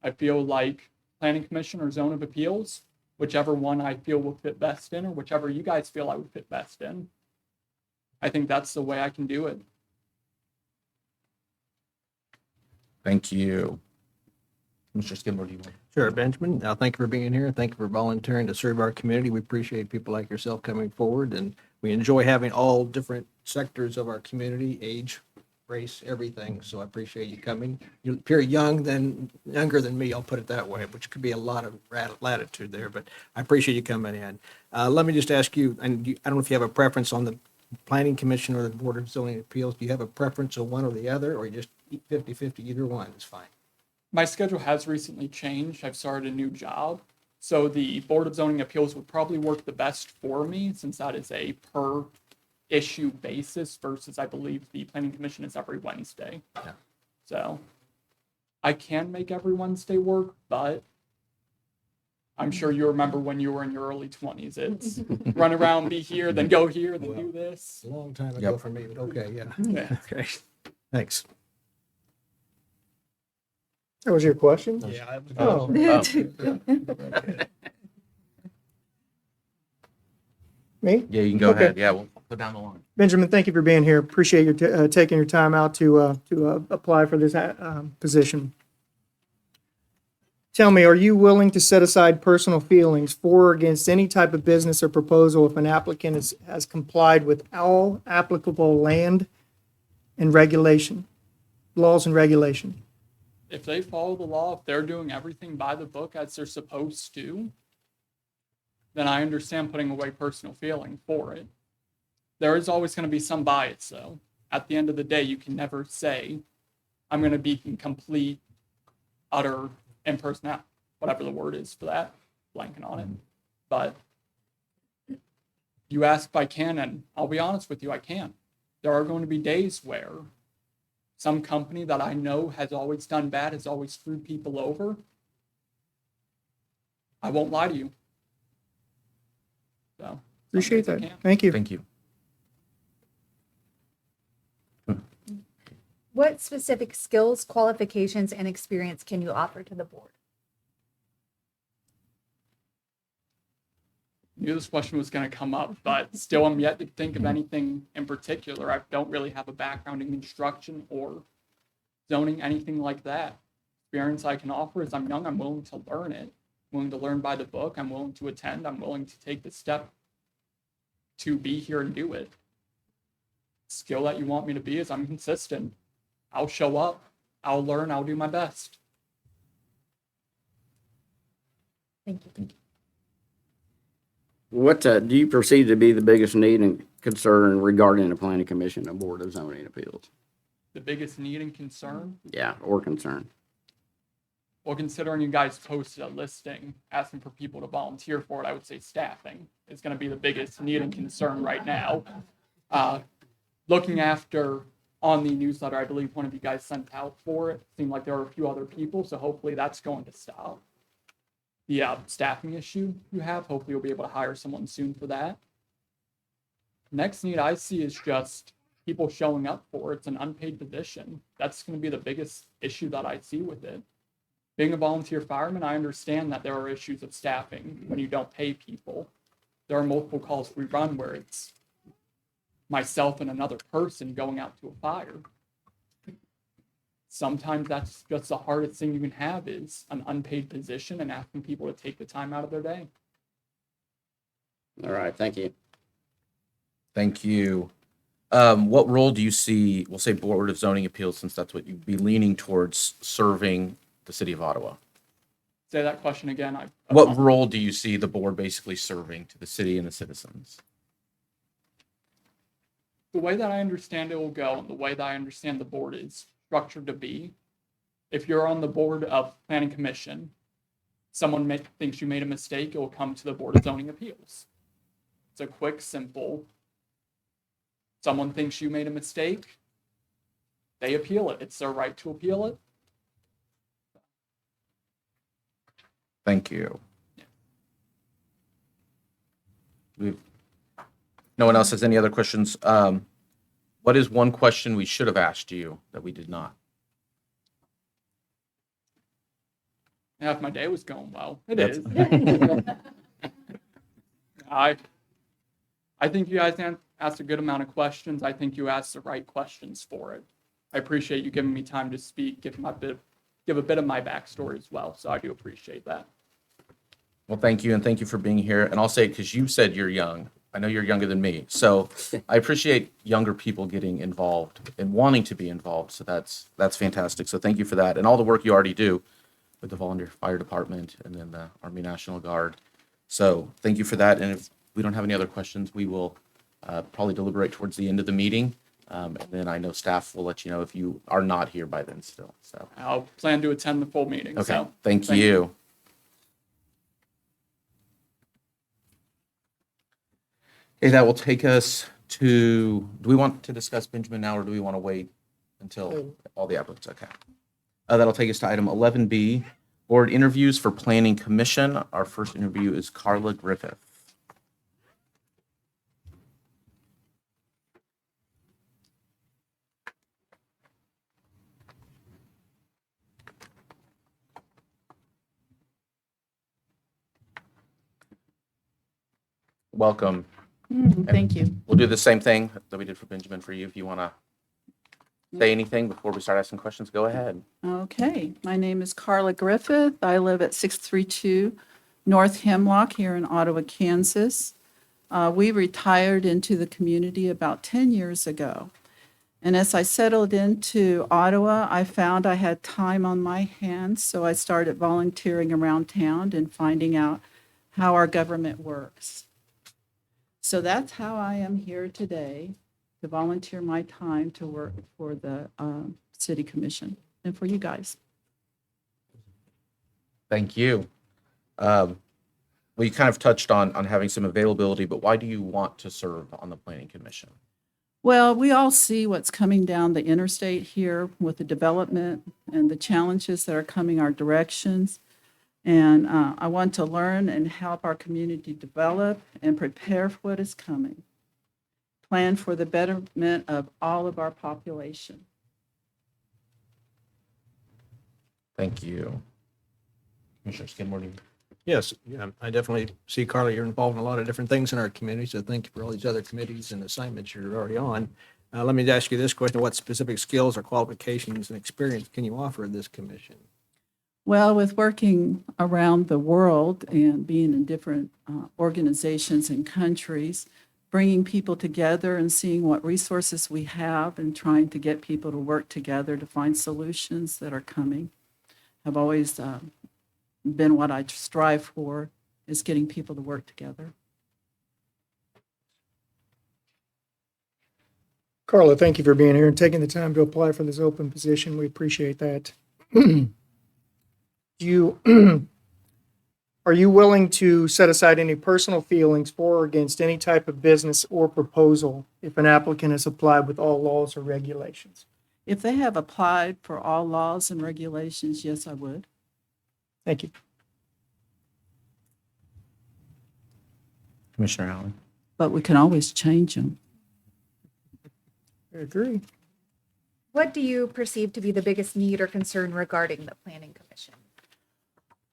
Speaker 16: I feel like Planning Commission or Zone of Appeals, whichever one I feel will fit best in, or whichever you guys feel I would fit best in. I think that's the way I can do it.
Speaker 1: Thank you. Mr. Skidmore, do you want?
Speaker 17: Sure, Benjamin. Thank you for being here. Thank you for volunteering to serve our community. We appreciate people like yourself coming forward, and we enjoy having all different sectors of our community, age, race, everything. So I appreciate you coming. You appear younger than me, I'll put it that way, which could be a lot of latitude there, but I appreciate you coming in. Let me just ask you, and I don't know if you have a preference on the Planning Commission or the Board of Zoning Appeals. Do you have a preference on one or the other, or you just 50-50, either one is fine?
Speaker 16: My schedule has recently changed. I've started a new job. So the Board of Zoning Appeals would probably work the best for me, since that is a per issue basis versus I believe the Planning Commission is every Wednesday.
Speaker 17: Yeah.
Speaker 16: So I can make every Wednesday work, but I'm sure you remember when you were in your early 20s. It's run around, be here, then go here, then do this.
Speaker 17: A long time ago for me, but okay, yeah.
Speaker 16: Yeah.
Speaker 17: Okay, thanks.
Speaker 18: That was your question?
Speaker 17: Yeah.
Speaker 18: Oh. Me?
Speaker 1: Yeah, you can go
Speaker 18: Okay.
Speaker 1: ahead. Yeah, we'll go down the line.
Speaker 18: Benjamin, thank you for being here. Appreciate you taking your time out to apply for this position. Tell me, are you willing to set aside personal feelings for or against any type of business or proposal if an applicant has complied with all applicable land and regulation, laws and regulation?
Speaker 16: If they follow the law, if they're doing everything by the book as they're supposed to, then I understand putting away personal feeling for it. There is always going to be some bias, though. At the end of the day, you can never say, I'm going to be in complete, utter impersonality, whatever the word is for that, blanking on it. But you ask if I can, and I'll be honest with you, I can. There are going to be days where some company that I know has always done bad, has always screwed people over. I won't lie to you. So
Speaker 18: Appreciate that. Thank you.
Speaker 1: Thank you.
Speaker 2: What specific skills, qualifications, and experience can you offer to the board?
Speaker 16: Knew this question was going to come up, but still I'm yet to think of anything in particular. I don't really have a background in construction or zoning, anything like that. Experience I can offer is I'm young, I'm willing to learn it. I'm willing to learn by the book, I'm willing to attend, I'm willing to take the step to be here and do it. Skill that you want me to be is I'm consistent. I'll show up, I'll learn, I'll do my best.
Speaker 2: Thank you.
Speaker 19: What do you perceive to be the biggest need and concern regarding the Planning Commission and Board of Zoning Appeals?
Speaker 16: The biggest need and concern?
Speaker 19: Yeah, or concern.
Speaker 16: Well, considering you guys posted a listing asking for people to volunteer for it, I would say staffing is going to be the biggest need and concern right now. Looking after on the newsletter, I believe one of you guys sent out for it. Seemed like there were a few other people, so hopefully that's going to stop. The staffing issue you have, hopefully you'll be able to hire someone soon for that. Next need I see is just people showing up for it. It's an unpaid position. That's going to be the biggest issue that I see with it. Being a volunteer fireman, I understand that there are issues of staffing when you don't pay people. There are multiple calls we run where it's myself and another person going out to a fire. Sometimes that's just the hardest thing you can have is an unpaid position and asking people to take the time out of their day.
Speaker 19: All right, thank you.
Speaker 1: Thank you. What role do you see, we'll say Board of Zoning Appeals, since that's what you'd be leaning towards serving the city of Ottawa?
Speaker 16: Say that question again.
Speaker 1: What role do you see the board basically serving to the city and the citizens?
Speaker 16: The way that I understand it will go, and the way that I understand the board is structured to be, if you're on the board of planning commission, someone thinks you made a mistake, it will come to the Board of Zoning Appeals. It's a quick, simple, someone thinks you made a mistake, they appeal it. It's their right to appeal it.
Speaker 1: Thank you. No one else has any other questions? What is one question we should have asked you that we did not?
Speaker 16: Yeah, if my day was going well, it
Speaker 1: That's-
Speaker 16: is. I think you guys asked a good amount of questions. I think you asked the right questions for it. I appreciate you giving me time to speak, give a bit of my backstory as well. So I do appreciate that.
Speaker 1: Well, thank you, and thank you for being here. And I'll say, because you said you're young, I know you're younger than me, so I appreciate younger people getting involved and wanting to be involved. So that's fantastic. So thank you for that, and all the work you already do with the volunteer fire department and then the Army National Guard. So thank you for that. And if we don't have any other questions, we will probably deliberate towards the end of the meeting. And then I know staff will let you know if you are not here by then still. So
Speaker 16: I'll plan to attend the full meeting.
Speaker 1: okay,
Speaker 16: So
Speaker 1: thank you. Okay, that will take us to, do we want to discuss Benjamin now, or do we want to wait until all the applicants? Okay. That'll take us to item 11B, board interviews for planning commission. Our first interview is Carla Griffith. Welcome.
Speaker 20: Thank you.
Speaker 1: We'll do the same thing that we did for Benjamin for you. If you want to say anything before we start asking questions, go ahead.
Speaker 20: Okay, my name is Carla Griffith. I live at 632 North Hemlock here in Ottawa, Kansas. We retired into the community about 10 years ago. And as I settled into Ottawa, I found I had time on my hands, so I started volunteering around town and finding out how our government works. So that's how I am here today, to volunteer my time to work for the City Commission and for you guys.
Speaker 1: Thank you. Well, you kind of touched on having some availability, but why do you want to serve on the Planning Commission?
Speaker 20: Well, we all see what's coming down the interstate here with the development and the challenges that are coming our directions. And I want to learn and help our community develop and prepare for what is coming. Plan for the betterment of all of our population.
Speaker 1: Thank you. Commissioner Skidmore, do you?
Speaker 17: Yes, yeah, I definitely see, Carla, you're involved in a lot of different things in our community, so thank you for all these other committees and assignments you're already on. Let me ask you this question: what specific skills or qualifications and experience can you offer this commission?
Speaker 20: Well, with working around the world and being in different organizations and countries, bringing people together and seeing what resources we have and trying to get people to work together to find solutions that are coming have always been what I strive for, is getting people to work together.
Speaker 18: Carla, thank you for being here and taking the time to apply for this open position. We appreciate that. Are you willing to set aside any personal feelings for or against any type of business or proposal if an applicant has applied with all laws or regulations?
Speaker 20: If they have applied for all laws and regulations, yes, I would.
Speaker 18: Thank you.
Speaker 1: Commissioner Allen.
Speaker 20: But we can always change them.
Speaker 18: I agree.
Speaker 21: What do you perceive to be the biggest need or concern regarding the Planning Commission?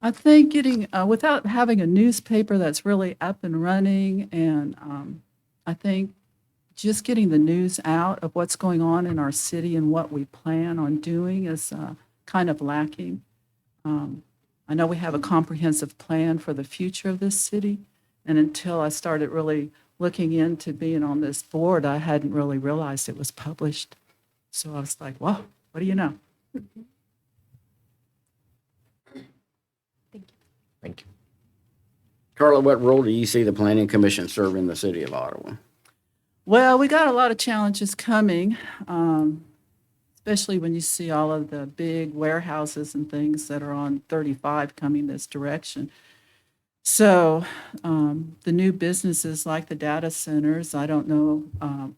Speaker 20: I think getting, without having a newspaper that's really up and running, and I think just getting the news out of what's going on in our city and what we plan on doing is kind of lacking. I know we have a comprehensive plan for the future of this city, and until I started really looking into being on this board, I hadn't really realized it was published. So I was like, whoa, what do you know?
Speaker 21: Thank you.
Speaker 1: Thank you.
Speaker 19: Carla, what role do you see the planning commission serve in the city of Ottawa?
Speaker 20: Well, we got a lot of challenges coming, especially when you see all of the big warehouses and things that are on 35 coming this direction. So the new businesses like the data centers, I don't know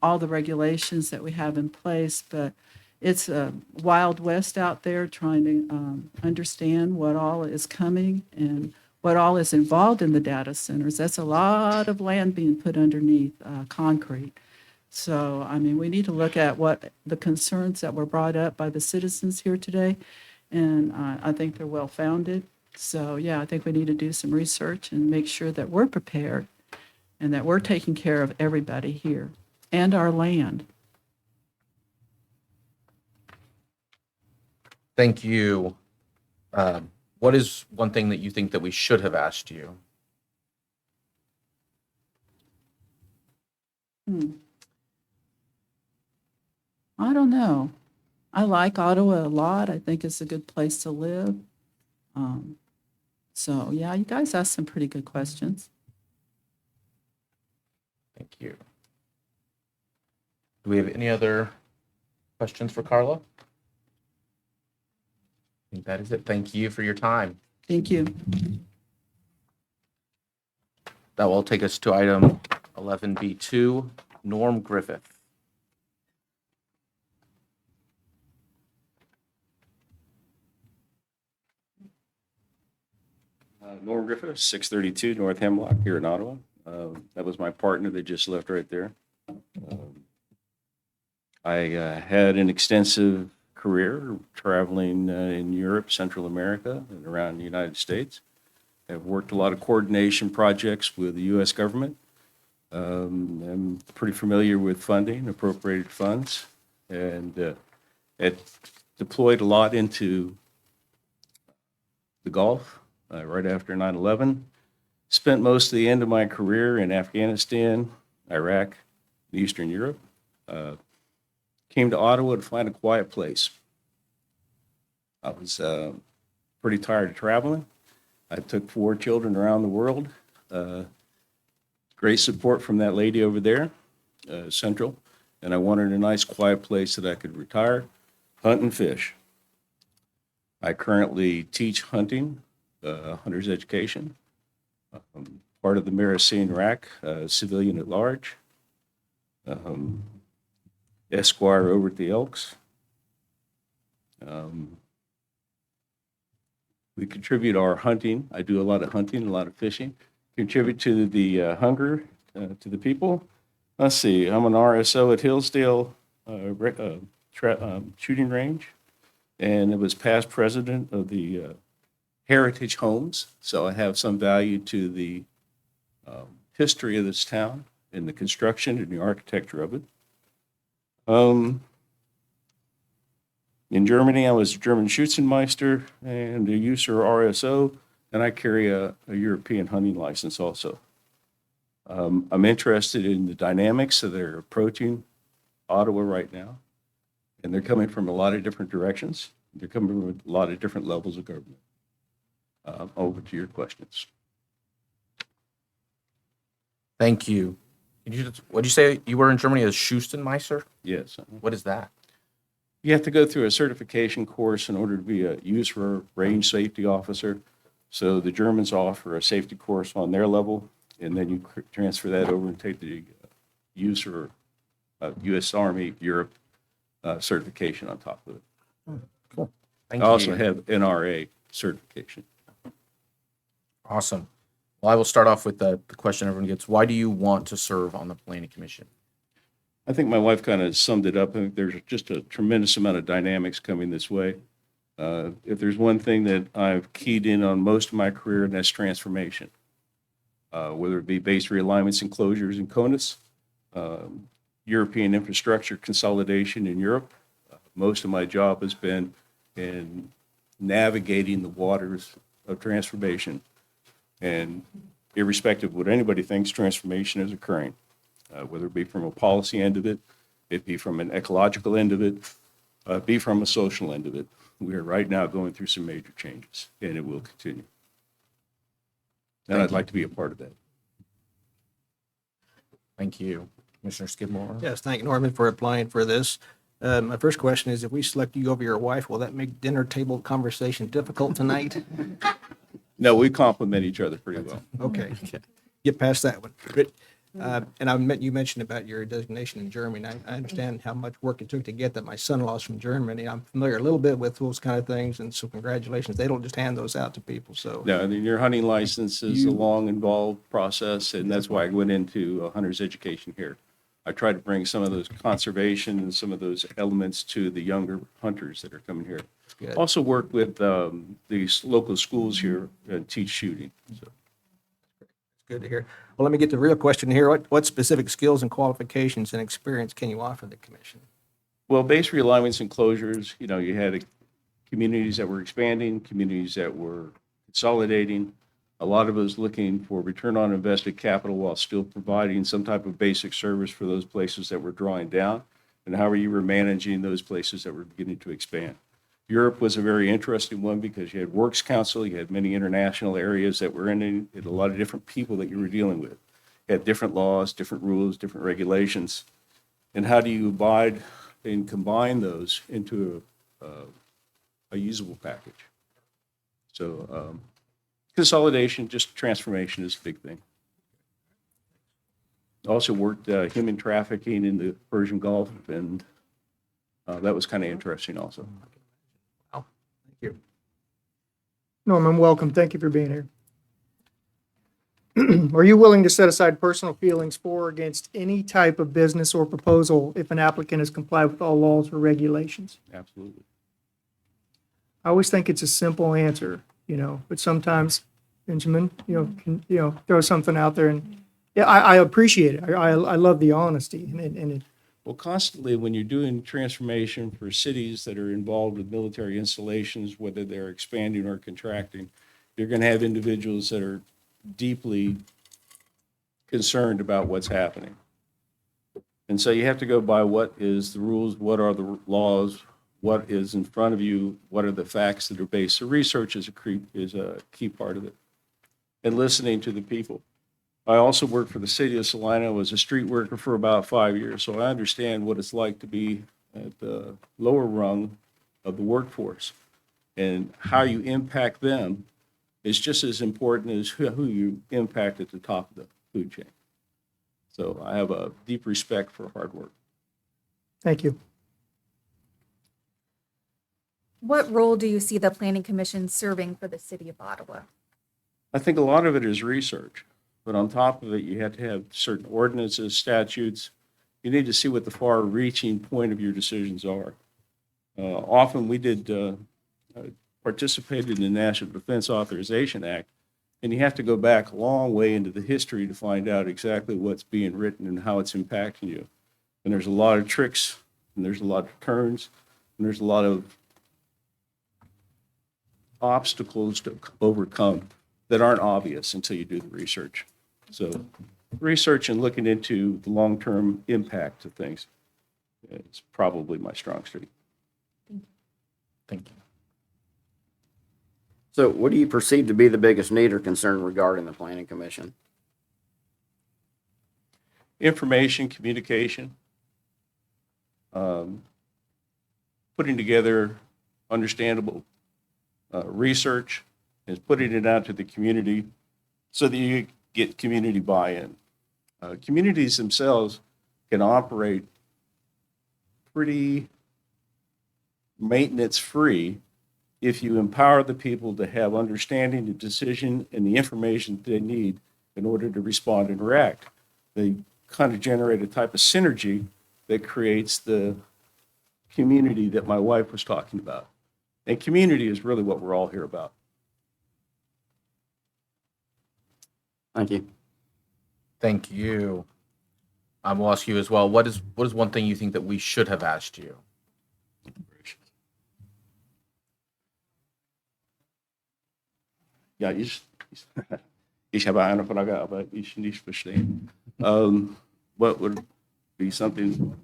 Speaker 20: all the regulations that we have in place, but it's a wild west out there trying to understand what all is coming and what all is involved in the data centers. That's a lot of land being put underneath concrete. So, I mean, we need to look at what the concerns that were brought up by the citizens here today, and I think they're well-founded. So, yeah, I think we need to do some research and make sure that we're prepared and that we're taking care of everybody here and our land.
Speaker 1: Thank you. What is one thing that you think that we should have asked you?
Speaker 20: I don't know. I like Ottawa a lot. I think it's a good place to live. So, yeah, you guys asked some pretty good questions.
Speaker 1: Thank you. Do we have any other questions for Carla? I think that is it. Thank you for your time.
Speaker 20: Thank you.
Speaker 1: That will take us to item 11B2, Norm Griffith.
Speaker 5: Norm Griffith, 632 North Hemlock here in Ottawa. That was my partner that just left right there. I had an extensive career traveling in Europe, Central America, and around the United States. I've worked a lot of coordination projects with the U.S. government. I'm pretty familiar with funding, appropriated funds, and deployed a lot into the Gulf right after 9/11. Spent most of the end of my career in Afghanistan, Iraq, and Eastern Europe. Came to Ottawa to find a quiet place. I was pretty tired of traveling. I took 4 children around the world. Great support from that lady over there, Central, and I wanted a nice quiet place that I could retire, hunt and fish. I currently teach hunting, hunter's education, part of the Maricine RAC, civilian at large, Esquire over at the Elks. We contribute our hunting. I do a lot of hunting, a lot of fishing. Contribute to the hunger to the people. Let's see, I'm an RSO at Hillsdale shooting range, and I was past president of the Heritage Homes, so I have some value to the history of this town and the construction and the architecture of it. In Germany, I was a German Schützenmeister and a user RSO, and I carry a European hunting license also. I'm interested in the dynamics that are approaching Ottawa right now, and they're coming from a lot of different directions. They're coming from a lot of different levels of government. Over to your questions.
Speaker 1: Thank you. What did you say you were in Germany as Schützenmeister?
Speaker 5: Yes.
Speaker 1: What is that?
Speaker 5: You have to go through a certification course in order to be a user range safety officer. So the Germans offer a safety course on their level, and then you transfer that over and take the user U.S. Army Europe certification on top of it.
Speaker 1: Cool.
Speaker 5: I also have NRA certification.
Speaker 1: Awesome. Well, I will start off with the question everyone gets. Why do you want to serve on the Planning Commission?
Speaker 5: I think my wife kind of summed it up. I think there's just a tremendous amount of dynamics coming this way. If there's one thing that I've keyed in on most of my career, and that's transformation. Whether it be base realignments and closures in CONUS, European infrastructure consolidation in Europe. Most of my job has been in navigating the waters of transformation. And irrespective of what anybody thinks, transformation is occurring. Whether it be from a policy end of it, it be from an ecological end of it, be from a social end of it. We are right now going through some major changes, and it will continue. And I'd like to be a part of that.
Speaker 1: Thank you. Commissioner Skidmore?
Speaker 17: Yes, thank you, Norman, for applying for this. My first question is, if we select you over your wife, will that make dinner table conversation difficult tonight?
Speaker 5: No, we complement each other pretty well.
Speaker 17: Okay, get past that one. You mentioned about your designation in Germany. I understand how much work it took to get that. My son-in-law's from Germany. I'm familiar a little bit with those kind of things, and so congratulations. They don't just hand those out to people, so.
Speaker 5: No, I mean, your hunting license is a long, involved process, and that's why I went into hunter's education here. I tried to bring some of those conservation and some of those elements to the younger hunters that are coming here.
Speaker 17: Good.
Speaker 5: Also work with these local schools here and teach shooting. So.
Speaker 17: Good to hear. Well, let me get to the real question here. What specific skills and qualifications and experience can you offer the commission?
Speaker 5: Well, base realignments and closures, you know, you had communities that were expanding, communities that were consolidating. A lot of us looking for return on invested capital while still providing some type of basic service for those places that were drawing down, and how you were managing those places that were beginning to expand. Europe was a very interesting one because you had Works Council, you had many international areas that were in it, and a lot of different people that you were dealing with. You had different laws, different rules, different regulations. And how do you abide and combine those into a usable package? So consolidation, just transformation is a big thing. Also worked human trafficking in the Persian Gulf, and that was kind of interesting also.
Speaker 18: Norman, welcome. Thank you for being here. Are you willing to set aside personal feelings for or against any type of business or proposal if an applicant has complied with all laws or regulations?
Speaker 5: Absolutely.
Speaker 18: I always think it's a simple answer, but sometimes Benjamin, can throw something out there, and yeah, I appreciate it. I love the honesty, and
Speaker 5: Well, constantly, when you're doing transformation for cities that are involved with military installations, whether they're expanding or contracting, you're going to have individuals that are deeply concerned about what's happening. And so you have to go by what is the rules, what are the laws, what is in front of you, what are the facts that are based. So research is a key part of it, and listening to the people. I also worked for the city of Salina, was a street worker for about 5 years, so I understand what it's like to be at the lower rung of the workforce. And how you impact them is just as important as who you impact at the top of the food chain. So I have a deep respect for hard work.
Speaker 18: thank you.
Speaker 21: What role do you see the Planning Commission serving for the city of Ottawa?
Speaker 5: I think a lot of it is research. But on top of it, you have to have certain ordinances, statutes. You need to see what the far-reaching point of your decisions are. Often we participated in the National Defense Authorization Act, and you have to go back a long way into the history to find out exactly what's being written and how it's impacting you. And there's a lot of tricks, and there's a lot of turns, and there's a lot of obstacles to overcome that aren't obvious until you do the research. So research and looking into the long-term impact of things is probably my strong suit.
Speaker 1: Thank you.
Speaker 19: So what do you perceive to be the biggest need or concern regarding the planning commission?
Speaker 5: Information, communication, putting together understandable research, and putting it out to the community so that you get community buy-in. Communities themselves can operate pretty maintenance-free if you empower the people to have understanding, the decision, and the information that they need in order to respond and react. They kind of generate a type of synergy that creates the community that my wife was talking about. And community is really what we're all here about.
Speaker 19: Thank you.
Speaker 1: Thank you. I will ask you as well, what is one thing you think that we should have asked you?
Speaker 5: Ja, ich habe eine Frage, aber ich nicht verstehen. What would be something?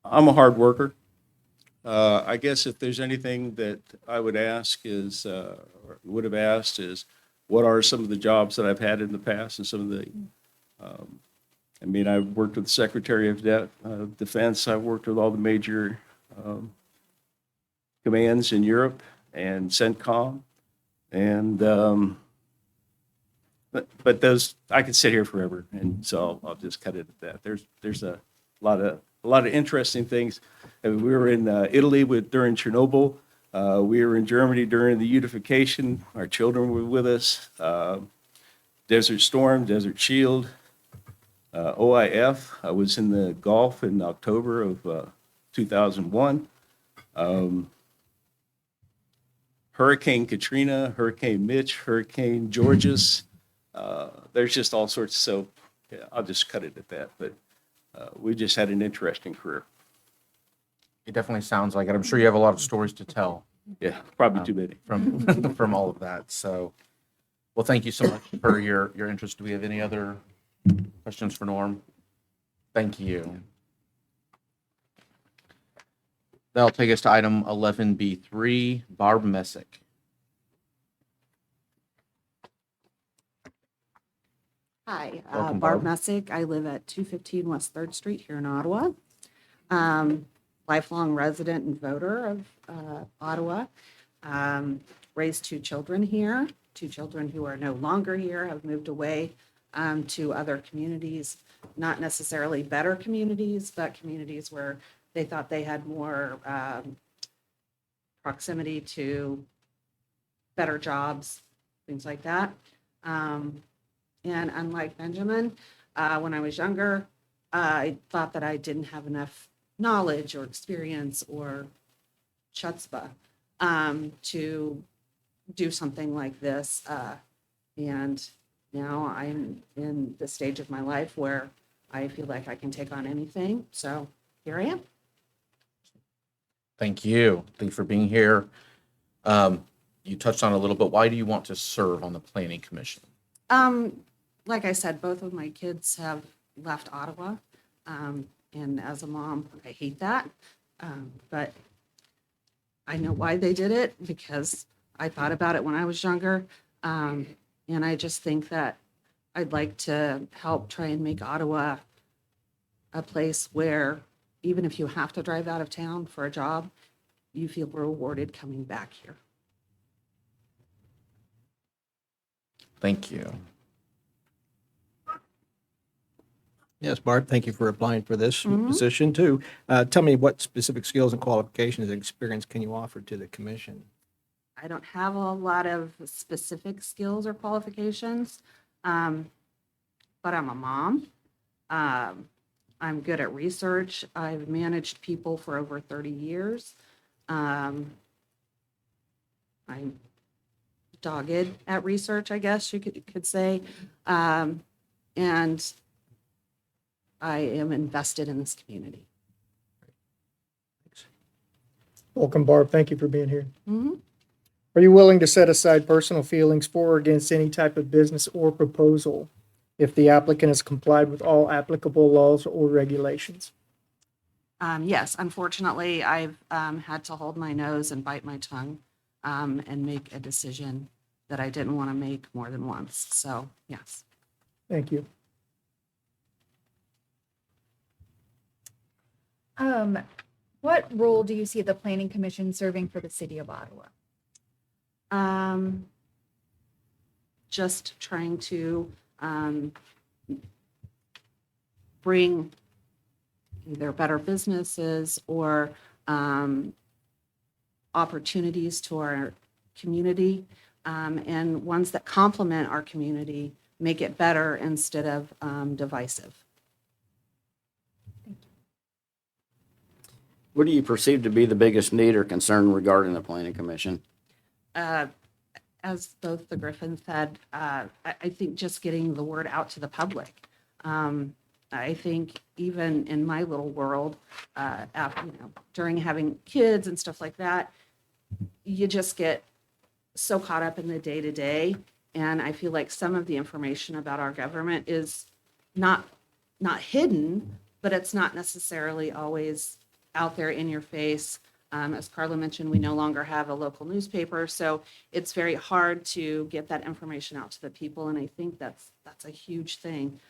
Speaker 5: I'm a hard worker. I guess if there's anything that I would ask is, or would have asked is, what are some of the jobs that I've had in the past and some of the, I mean, I've worked with the Secretary of Defense. I've worked with all the major commands in Europe and CENTCOM. And, but those, I could sit here forever. And so I'll just cut it at that. There's a lot of interesting things. And we were in Italy during Chernobyl. We were in Germany during the unification. Our children were with us. Desert Storm, Desert Shield, OIF. I was in the Gulf in October of 2001. Hurricane Katrina, Hurricane Mitch, Hurricane Georges. There's just all sorts. So yeah, I'll just cut it at that. But we just had an interesting career.
Speaker 1: It definitely sounds like it. I'm sure you have a lot of stories to tell.
Speaker 5: Yeah, probably too many.
Speaker 1: From all of that. So, well, thank you so much for your interest. Do we have any other questions for Norm? Thank you. That'll take us to item 11B3, Barb Messick.
Speaker 7: Hi,
Speaker 1: Welcome,
Speaker 7: Barb
Speaker 1: Barb.
Speaker 7: Messick. I live at 215 West 3rd Street here in Ottawa. Lifelong resident and voter of Ottawa. Raised two children here, two children who are no longer here, have moved away to other communities, not necessarily better communities, but communities where they thought they had more proximity to better jobs, things like that. And unlike Benjamin, when I was younger, I thought that I didn't have enough knowledge or experience or chutzpah to do something like this. And now I'm in the stage of my life where I feel like I can take on anything. So here I am.
Speaker 1: Thank you. Thank you for being here. You touched on it a little bit. Why do you want to serve on the Planning Commission?
Speaker 7: Like I said, both of my kids have left Ottawa. And as a mom, I hate that. But I know why they did it because I thought about it when I was younger. And I just think that I'd like to help try and make Ottawa a place where even if you have to drive out of town for a job, you feel rewarded coming back here.
Speaker 1: Thank you.
Speaker 17: Yes, Bart, thank you for applying for this position too. Tell me what specific skills and qualifications and experience can you offer to the commission?
Speaker 7: I don't have a lot of specific skills or qualifications, but I'm a mom. I'm good at research. I've managed people for over 30 years. I'm dogged at research, I guess you could say. And I am invested in this community.
Speaker 18: Welcome, Barb. Thank you for being here.
Speaker 7: Mhm.
Speaker 18: Are you willing to set aside personal feelings for or against any type of business or proposal if the applicant has complied with all applicable laws or regulations?
Speaker 7: Yes, unfortunately, I've had to hold my nose and bite my tongue and make a decision that I didn't want to make more than once. So, yes.
Speaker 18: Thank you.
Speaker 21: What role do you see the Planning Commission serving for the city of Ottawa?
Speaker 7: Just trying to bring either better businesses or opportunities to our community and ones that complement our community, make it better instead of divisive.
Speaker 19: What do you perceive to be the biggest need or concern regarding the Planning Commission?
Speaker 7: As both the Griffins said, I think just getting the word out to the public. I think even in my little world, after, during having kids and stuff like that, you just get so caught up in the day to day. And I feel like some of the information about our government is not hidden, but it's not necessarily always out there in your face. As Carla mentioned, we no longer have a local newspaper, so it's very hard to get that information out to the people. And I think that's a huge thing,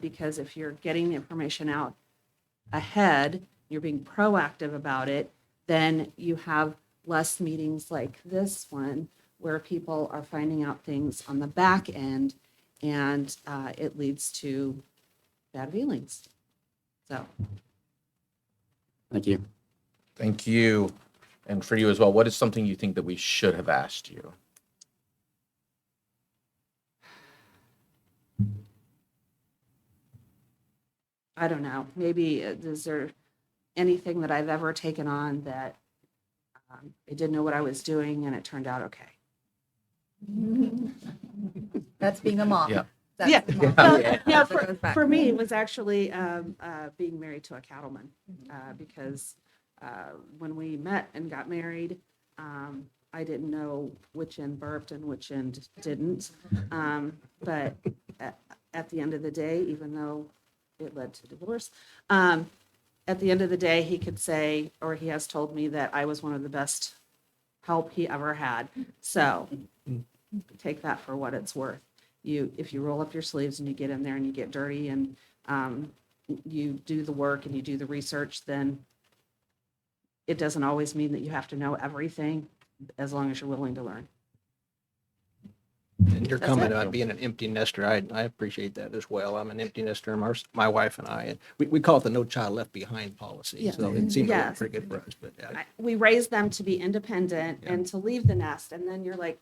Speaker 7: because if you're getting the information out ahead, you're being proactive about it, then you have less meetings like this one where people are finding out things on the back end, and it leads to bad feelings. So.
Speaker 19: Thank you.
Speaker 1: Thank you. And for you as well, what is something you think that we should have asked you?
Speaker 7: I don't know, maybe is there anything that I've ever taken on that I didn't know what I was doing and it turned out okay?
Speaker 21: That's being a mom.
Speaker 1: Yeah.
Speaker 21: That's
Speaker 7: Yeah.
Speaker 21: the mom.
Speaker 7: Yeah,
Speaker 21: That goes back.
Speaker 7: for me, it was actually being married to a cattleman, because when we met and got married, I didn't know which end burped and which end didn't. But at the end of the day, even though it led to divorce, at the end of the day, he could say, or he has told me, that I was one of the best help he ever had. So take that for what it's worth. If you roll up your sleeves and you get in there and you get dirty and you do the work and you do the research, then it doesn't always mean that you have to know everything, as long as you're willing to learn.
Speaker 17: And your
Speaker 7: That's
Speaker 17: comment
Speaker 7: it.
Speaker 17: about being an empty nester, I appreciate that as well. I'm an empty nester, my wife and I, and we call it the no child left behind policy.
Speaker 7: Yeah.
Speaker 17: So it seems
Speaker 7: Yes.
Speaker 17: pretty good for us, but yeah.
Speaker 7: We raise them to be independent and to leave the nest, and then you're like,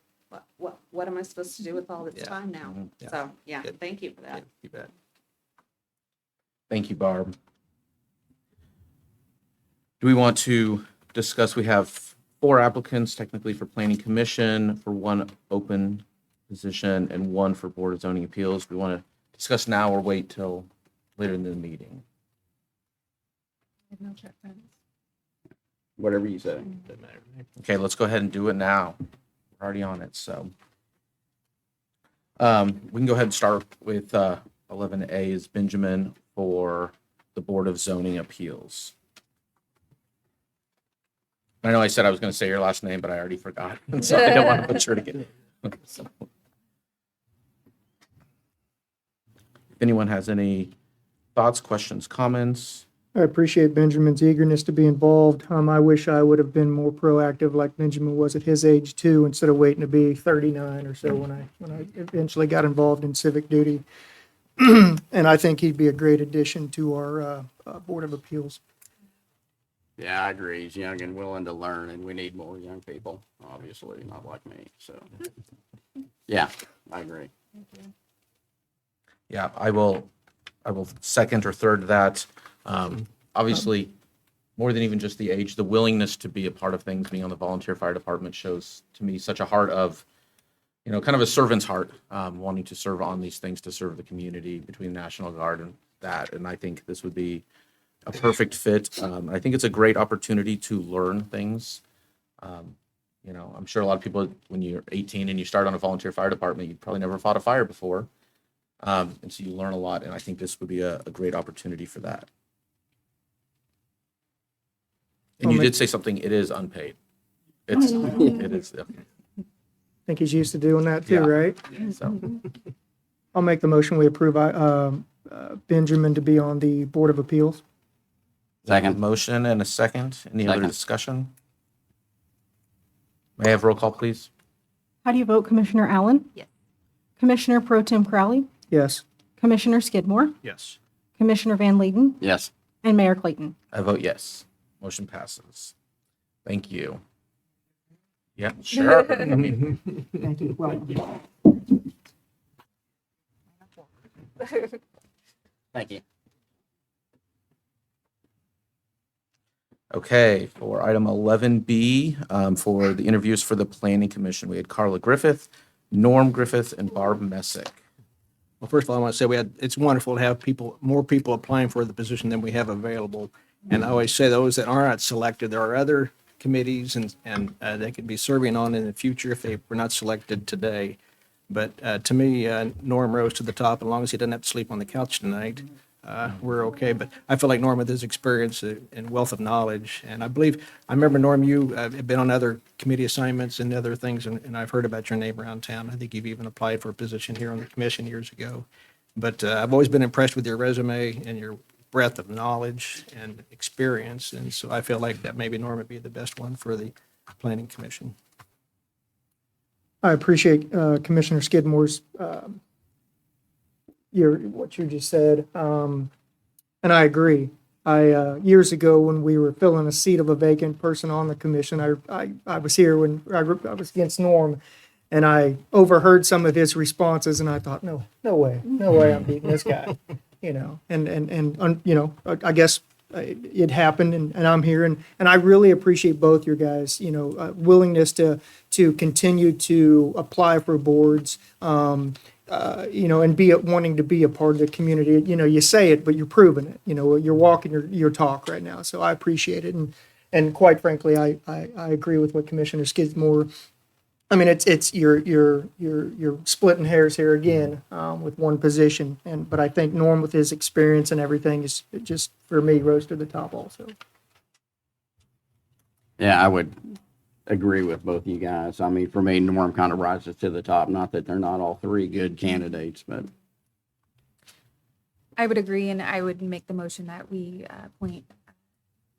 Speaker 7: what am I supposed to do with all this time now?
Speaker 17: Yeah.
Speaker 7: So, yeah, thank you for that.
Speaker 17: You bet.
Speaker 1: Thank you, Barb. Do we want to discuss, we have 4 applicants technically for Planning Commission, for 1 open position and 1 for Board of Zoning Appeals. Do we want to discuss now or wait till later in the meeting?
Speaker 19: Whatever you say.
Speaker 17: Doesn't matter.
Speaker 1: Okay, let's go ahead and do it now. We're already on it, so. We can go ahead and start with 11A is Benjamin for the Board of Zoning Appeals. I know I said I was going to say your last name, but I already forgot, so I don't want to butcher it again. So. If anyone has any thoughts, questions, comments?
Speaker 18: I appreciate Benjamin's eagerness to be involved. I wish I would have been more proactive like Benjamin was at his age too, instead of waiting to be 39 or so when I eventually got involved in civic duty. And I think he'd be a great addition to our Board of Appeals.
Speaker 19: Yeah, I agree. He's young and willing to learn, and we need more young people, obviously, not like me, so. Yeah, I agree.
Speaker 1: Yeah, I will second or third that. Obviously, more than even just the age, the willingness to be a part of things, being on the volunteer fire department shows to me such a heart of, kind of a servant's heart, wanting to serve on these things, to serve the community between National Guard and that. And I think this would be a perfect fit. I think it's a great opportunity to learn things. I'm sure a lot of people, when you're 18 and you start on a volunteer fire department, you probably never fought a fire before. And so you learn a lot, and I think this would be a great opportunity for that. And you did say something, it is unpaid. It is.
Speaker 18: I think he's used to doing that too,
Speaker 1: Yeah.
Speaker 18: right?
Speaker 1: So,
Speaker 18: I'll make the motion. We approve Benjamin to be on the Board of Appeals.
Speaker 19: Second.
Speaker 1: Motion and a second. Any other
Speaker 19: Second.
Speaker 1: discussion? May I have roll call, please?
Speaker 2: How do you vote, Commissioner Allen?
Speaker 21: Yes.
Speaker 2: Commissioner Pro Tem Crowley?
Speaker 18: Yes.
Speaker 2: Commissioner Skidmore?
Speaker 17: Yes.
Speaker 2: Commissioner Van Leeden?
Speaker 19: Yes.
Speaker 2: And Mayor Clayton?
Speaker 1: I vote yes. Motion passes. Thank you. Yeah, sure.
Speaker 18: Thank you. Welcome.
Speaker 19: Thank you.
Speaker 1: Okay, for item 11B, for the interviews for the Planning Commission, we had Carla Griffith, Norm Griffith, and Barb Messick.
Speaker 17: Well, first of all, I want to say it's wonderful to have more people applying for the position than we have available. And I always say those that are not selected, there are other committees and they could be serving on in the future if they were not selected today. But to me, Norm rose to the top, as long as he doesn't have to sleep on the couch tonight. we're okay. But I feel like Norm, with his experience and wealth of knowledge, and I remember, Norm, you have been on other committee assignments and other things, and I've heard about your name around town. I think you've even applied for a position here on the commission years ago. But I've always been impressed with your resume and your breadth of knowledge and experience, and so I feel like that maybe Norm would be the best one for the Planning Commission.
Speaker 18: I appreciate Commissioner Skidmore's what you just said, and I agree. Years ago when we were filling a seat of a vacant person on the commission, I was here when I was against Norm, and I overheard some of his responses, and I thought, no way I'm beating this guy, and I guess it happened, and I'm here, and I really appreciate both your guys, willingness to continue to apply for boards, and wanting to be a part of the community. You say it, but you're proving it. You're walking your talk right now. So I appreciate it, and quite frankly, I agree with what Commissioner Skidmore. I mean, it's you're splitting hairs here again with one position, but I think Norm, with his experience and everything, is just, for me, rose to the top also.
Speaker 19: Yeah, I would agree with both you guys. I mean, for me, Norm kind of rises to the top. Not that they're not all three good candidates, but
Speaker 21: I would agree, and I would make the motion that we appoint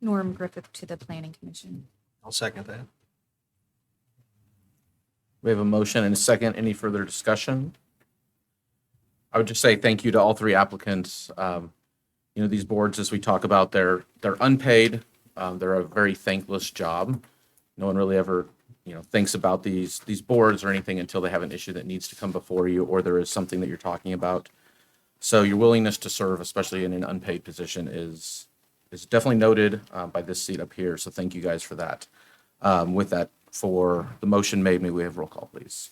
Speaker 21: Norm Griffith to the Planning Commission.
Speaker 17: I'll second that.
Speaker 1: We have a motion and a second. Any further discussion? I would just say thank you to all three applicants. These boards, as we talk about, they're unpaid. They're a very thankless job. No one really ever, thinks about these boards or anything until they have an issue that needs to come before you, or there is something that you're talking about. So your willingness to serve, especially in an unpaid position, is definitely noted by this seat up here. So thank you guys for that. With that, for the motion made, may we have roll call, please?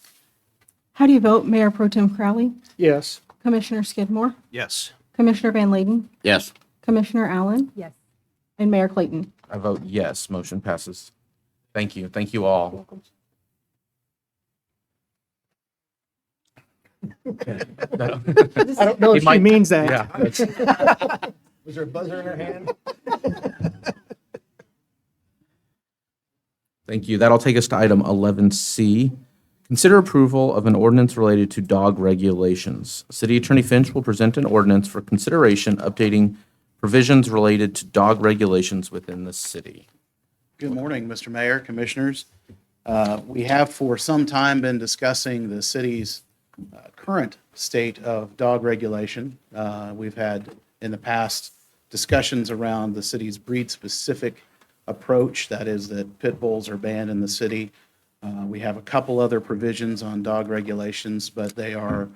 Speaker 8: How do you vote, Mayor Pro Tem Crowley?
Speaker 18: Yes.
Speaker 8: Commissioner Skidmore?
Speaker 17: Yes.
Speaker 8: Commissioner Van Layden?
Speaker 19: yes.
Speaker 8: Commissioner Allen?
Speaker 21: Yes.
Speaker 8: And Mayor Clayton?
Speaker 1: I vote yes. Motion passes. Thank you. Thank you all. Okay.
Speaker 18: I don't know if she means that.
Speaker 1: Yeah.
Speaker 17: Was there a buzzer in her hand?
Speaker 1: Thank you. That'll take us to item 11C. Consider approval of an ordinance related to dog regulations. City Attorney Finch will present an ordinance for consideration updating provisions related to dog regulations within the city.
Speaker 15: Good morning, Mr. Mayor, Commissioners. We have for some time been discussing the city's current state of dog regulation. We've had in the past discussions around the city's breed-specific approach, that is that pit bulls are banned in the city. We have a couple other provisions on dog regulations, but they are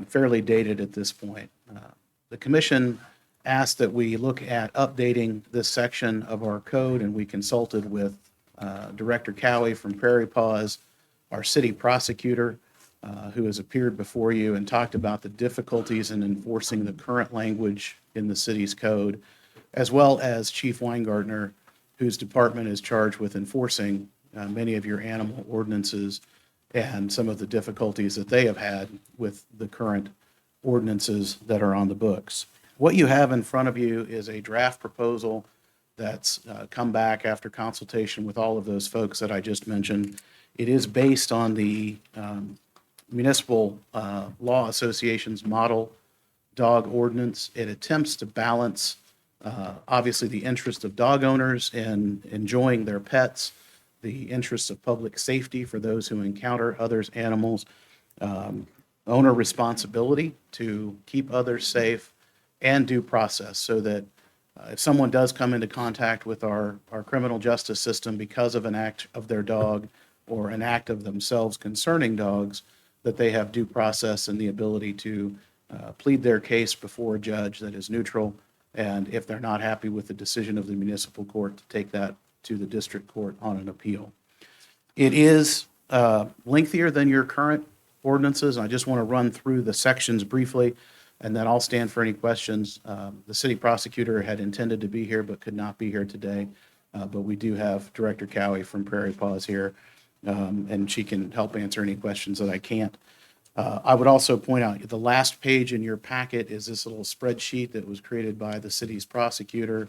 Speaker 15: fairly dated at this point. The commission asked that we look at updating this section of our code, and we consulted with Director Cowie from Prairie Paws, our city prosecutor, who has appeared before you and talked about the difficulties in enforcing the current language in the city's code, as well as Chief Weingartner, whose department is charged with enforcing many of your animal ordinances and some of the difficulties that they have had with the current ordinances that are on the books. What you have in front of you is a draft proposal that's come back after consultation with all of those folks that I just mentioned. It is based on the Municipal Law Association's model dog ordinance. It attempts to balance obviously the interest of dog owners in enjoying their pets, the interests of public safety for those who encounter others' animals, owner responsibility to keep others safe, and due process, so that if someone does come into contact with our criminal justice system because of an act of their dog or an act of themselves concerning dogs, that they have due process and the ability to plead their case before a judge that is neutral, and if they're not happy with the decision of the municipal court, to take that to the district court on an appeal. It is lengthier than your current ordinances. I just want to run through the sections briefly, and then I'll stand for any questions. The city prosecutor had intended to be here but could not be here today, but we do have Director Cowie from Prairie Paws here, and she can help answer any questions that I can't. I would also point out, the last page in your packet is this little spreadsheet that was created by the city's prosecutor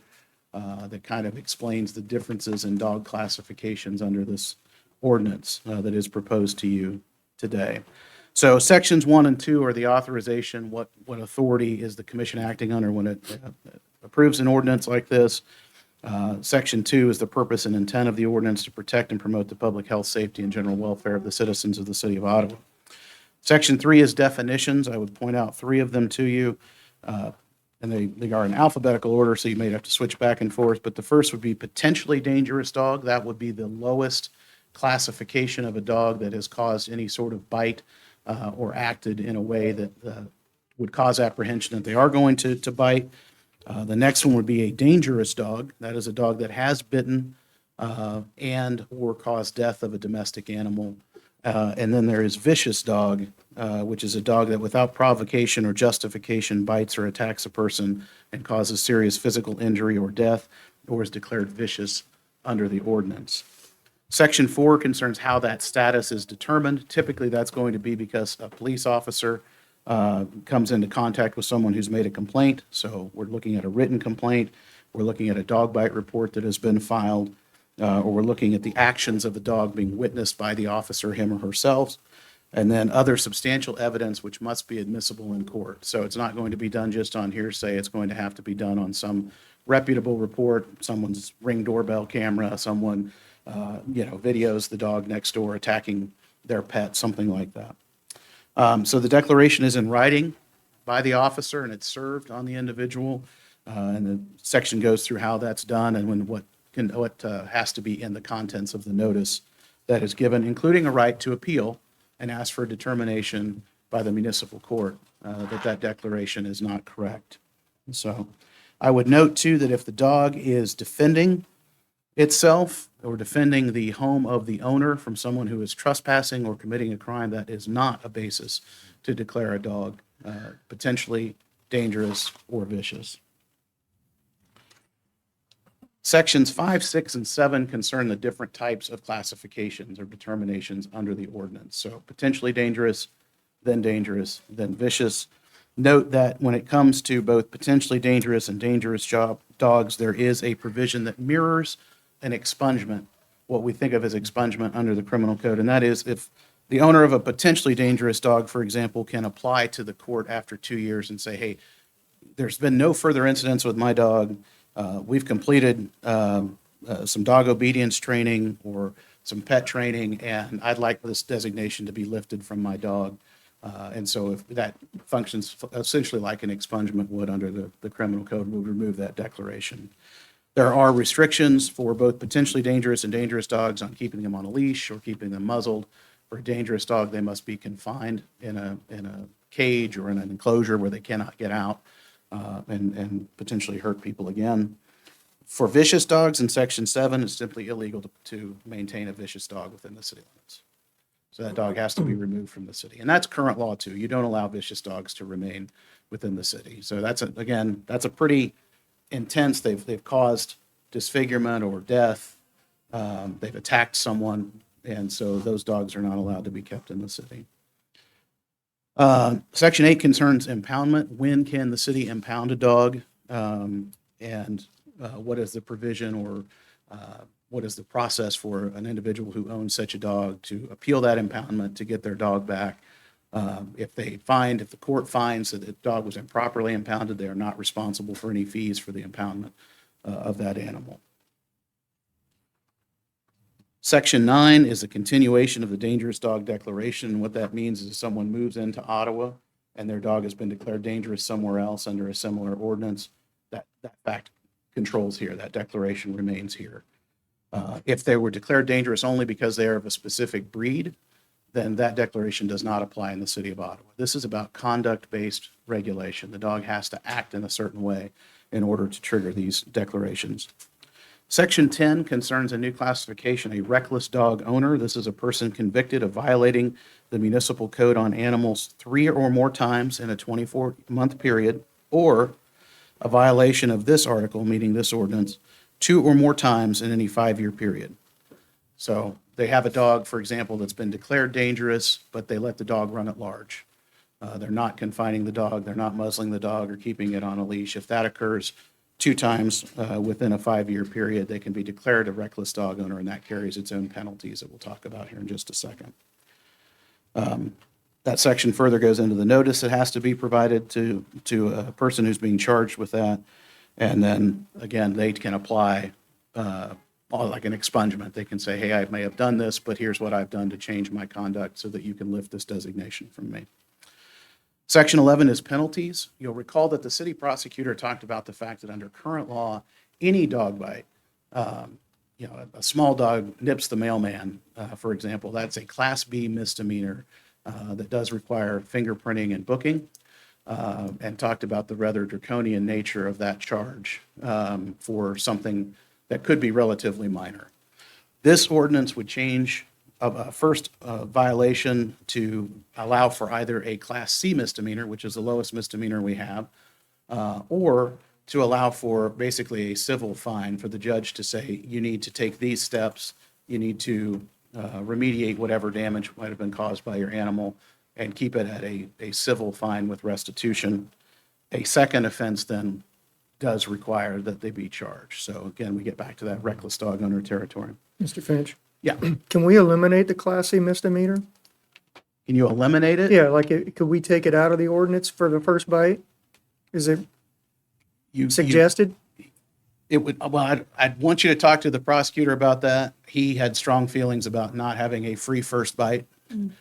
Speaker 15: that kind of explains the differences in dog classifications under this ordinance that is proposed to you today. So sections 1 and 2 are the authorization, what authority is the commission acting under when it approves an ordinance like this. Section 2 is the purpose and intent of the ordinance to protect and promote the public health, safety, and general welfare of the citizens of the city of Ottawa. Section 3 is definitions. I would point out 3 of them to you, and they are in alphabetical order, so you may have to switch back and forth. But the first would be potentially dangerous dog. That would be the lowest classification of a dog that has caused any sort of bite or acted in a way that would cause apprehension that they are going to bite. The next one would be a dangerous dog. That is a dog that has bitten and or caused death of a domestic animal. And then there is vicious dog, which is a dog that without provocation or justification bites or attacks a person and causes serious physical injury or death, or is declared vicious under the ordinance. Section 4 concerns how that status is determined. Typically, that's going to be because a police officer comes into contact with someone who's made a complaint. So we're looking at a written complaint, we're looking at a dog bite report that has been filed, or we're looking at the actions of the dog being witnessed by the officer, him or herself, and then other substantial evidence which must be admissible in court. So it's not going to be done just on hearsay. It's going to have to be done on some reputable report, someone's Ring doorbell camera, someone videos the dog next door attacking their pet, something like that. So the declaration is in writing by the officer, and it's served on the individual. And the section goes through how that's done and what has to be in the contents of the notice that is given, including a right to appeal and ask for a determination by the municipal court that declaration is not correct. So I would note, too, that if the dog is defending itself or defending the home of the owner from someone who is trespassing or committing a crime, that is not a basis to declare a dog potentially dangerous or vicious. Sections 5, 6, and 7 concern the different types of classifications or determinations under the ordinance. So potentially dangerous, then vicious. Note that when it comes to both potentially dangerous and dangerous dogs, there is a provision that mirrors an expungement, what we think of as expungement under the criminal code. And that is if the owner of a potentially dangerous dog, for example, can apply to the court after 2 years and say, hey, there's been no further incidents with my dog. We've completed some dog obedience training or some pet training, and I'd like this designation to be lifted from my dog. And so if that functions essentially like an expungement would under the criminal code, we'll remove that declaration. There are restrictions for both potentially dangerous and dangerous dogs on keeping them on a leash or keeping them muzzled. For a dangerous dog, they must be confined in a cage or in an enclosure where they cannot get out and potentially hurt people again. For vicious dogs in Section 7, it's simply illegal to maintain a vicious dog within the city limits. So that dog has to be removed from the city. And that's current law, too. You don't allow vicious dogs to remain within the city. So that's a pretty intense. They've caused disfigurement or death. They've attacked someone, and so those dogs are not allowed to be kept in the city. Section 8 concerns impoundment. When can the city impound a dog? And what is the provision or what is the process for an individual who owns such a dog to appeal that impoundment to get their dog back? If the court finds that the dog was improperly impounded, they are not responsible for any fees for the impoundment of that animal. Section 9 is a continuation of the dangerous dog declaration. What that means is if someone moves into Ottawa and their dog has been declared dangerous somewhere else under a similar ordinance, that fact controls here. That declaration remains here. If they were declared dangerous only because they are of a specific breed, then that declaration does not apply in the city of Ottawa. This is about conduct-based regulation. The dog has to act in a certain way in order to trigger these declarations. Section 10 concerns a new classification, a reckless dog owner. This is a person convicted of violating the municipal code on animals 3 or more times in a 24-month period, or a violation of this article, meaning this ordinance, 2 or more times in any 5-year period.
Speaker 9: So they have a dog, for example, that's been declared dangerous, but they let the dog run at large. They're not confining the dog, they're not muzzling the dog or keeping it on a leash. If that occurs 2 times within a 5-year period, they can be declared a reckless dog owner, and that carries its own penalties that we'll talk about here in just a second. That section further goes into the notice that has to be provided to a person who's being charged with that. And then, again, they can apply like an expungement. They can say, hey, I may have done this, but here's what I've done to change my conduct so that you can lift this designation from me. Section 11 is penalties. You'll recall that the city prosecutor talked about the fact that under current law, any dog bite, a small dog nips the mailman, for example, that's a Class B misdemeanor that does require fingerprinting and booking, and talked about the rather draconian nature of that charge for something that could be relatively minor. This ordinance would change a first violation to allow for either a Class C misdemeanor, which is the lowest misdemeanor we have, or to allow for basically a civil fine for the judge to say, you need to take these steps, you need to remediate whatever damage might have been caused by your animal, and keep it at a civil fine with restitution. A second offense then does require that they be charged. So again, we get back to that reckless dog owner territory.
Speaker 18: Mr. Finch?
Speaker 9: Yeah.
Speaker 18: Can we eliminate the Class C misdemeanor?
Speaker 9: Can you eliminate it?
Speaker 18: Yeah, like, could we take it out of the ordinance for the first bite? Is it suggested?
Speaker 9: It would, well, I'd want you to talk to the prosecutor about that. He had strong feelings about not having a free first bite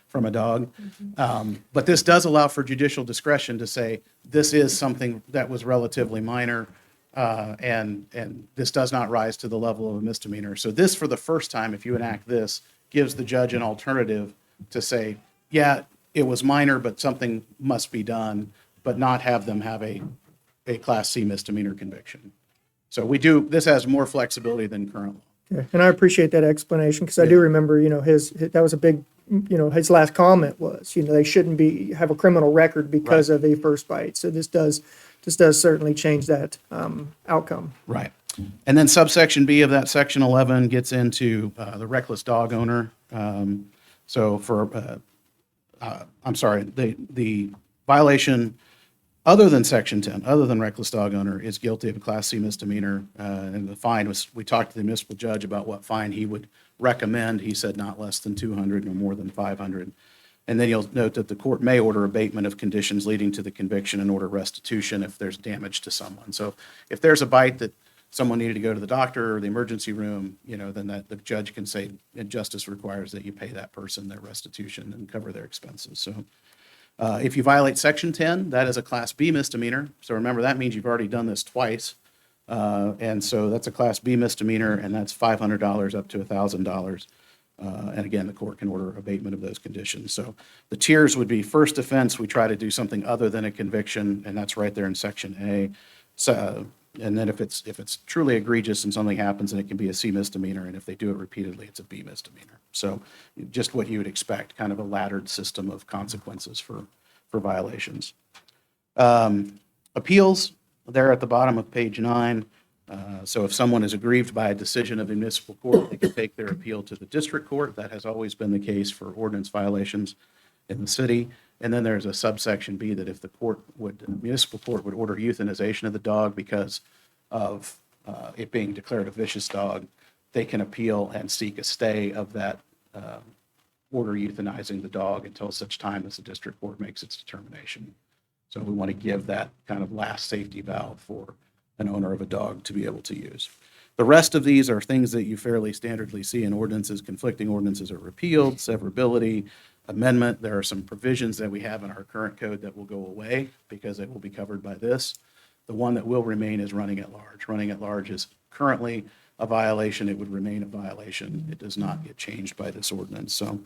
Speaker 9: from a dog. But this does allow for judicial discretion to say, this is something that was relatively minor, and this does not rise to the level of a misdemeanor. So this, for the first time, if you enact this, gives the judge an alternative to say, yeah, it was minor, but something must be done, but not have them have a Class C misdemeanor conviction. So this has more flexibility than current law.
Speaker 18: Okay. And I appreciate that explanation, because I do remember, that was a big, his last comment was, they shouldn't have a criminal record because of a first bite. So this does certainly change that outcome.
Speaker 9: Right. And then subsection B of that section 11 gets into the reckless dog owner. So for, I'm sorry, the violation other than section 10, other than reckless dog owner, is guilty of a Class C misdemeanor. And the fine was, we talked to the municipal judge about what fine he would recommend. He said not less than 200 or more than 500. And then you'll note that the court may order abatement of conditions leading to the conviction and order restitution if there's damage to someone. So if there's a bite that someone needed to go to the doctor or the emergency room, then the judge can say, and justice requires that you pay that person their restitution and cover their expenses. So if you violate section 10, that is a Class B misdemeanor. So remember, that means you've already done this twice. And so that's a Class B misdemeanor, and that's $500 up to $1,000. And again, the court can order abatement of those conditions. So the tiers would be first offense, we try to do something other than a conviction, and that's right there in section A. So, and then if it's truly egregious and something happens, then it can be a C misdemeanor, and if they do it repeatedly, it's a B misdemeanor. So just what you would expect, kind of a laddered system of consequences for violations. Appeals, they're at the bottom of page 9. So if someone is aggrieved by a decision of the municipal court, they can take their appeal to the district court. That has always been the case for ordinance violations in the city. And then there's a subsection B that if the municipal court would order euthanization of the dog because of it being declared a vicious dog, they can appeal and seek a stay of that order euthanizing the dog until such time as the district court makes its determination. So we want to give that kind of last safety valve for an owner of a dog to be able to use. The rest of these are things that you fairly standardly see in ordinances. Conflicting ordinances are repealed, severability, amendment. There are some provisions that we have in our current code that will go away because they will be covered by this. The one that will remain is running at large. Running at large is currently a violation. It would remain a violation. It does not get changed by this ordinance. So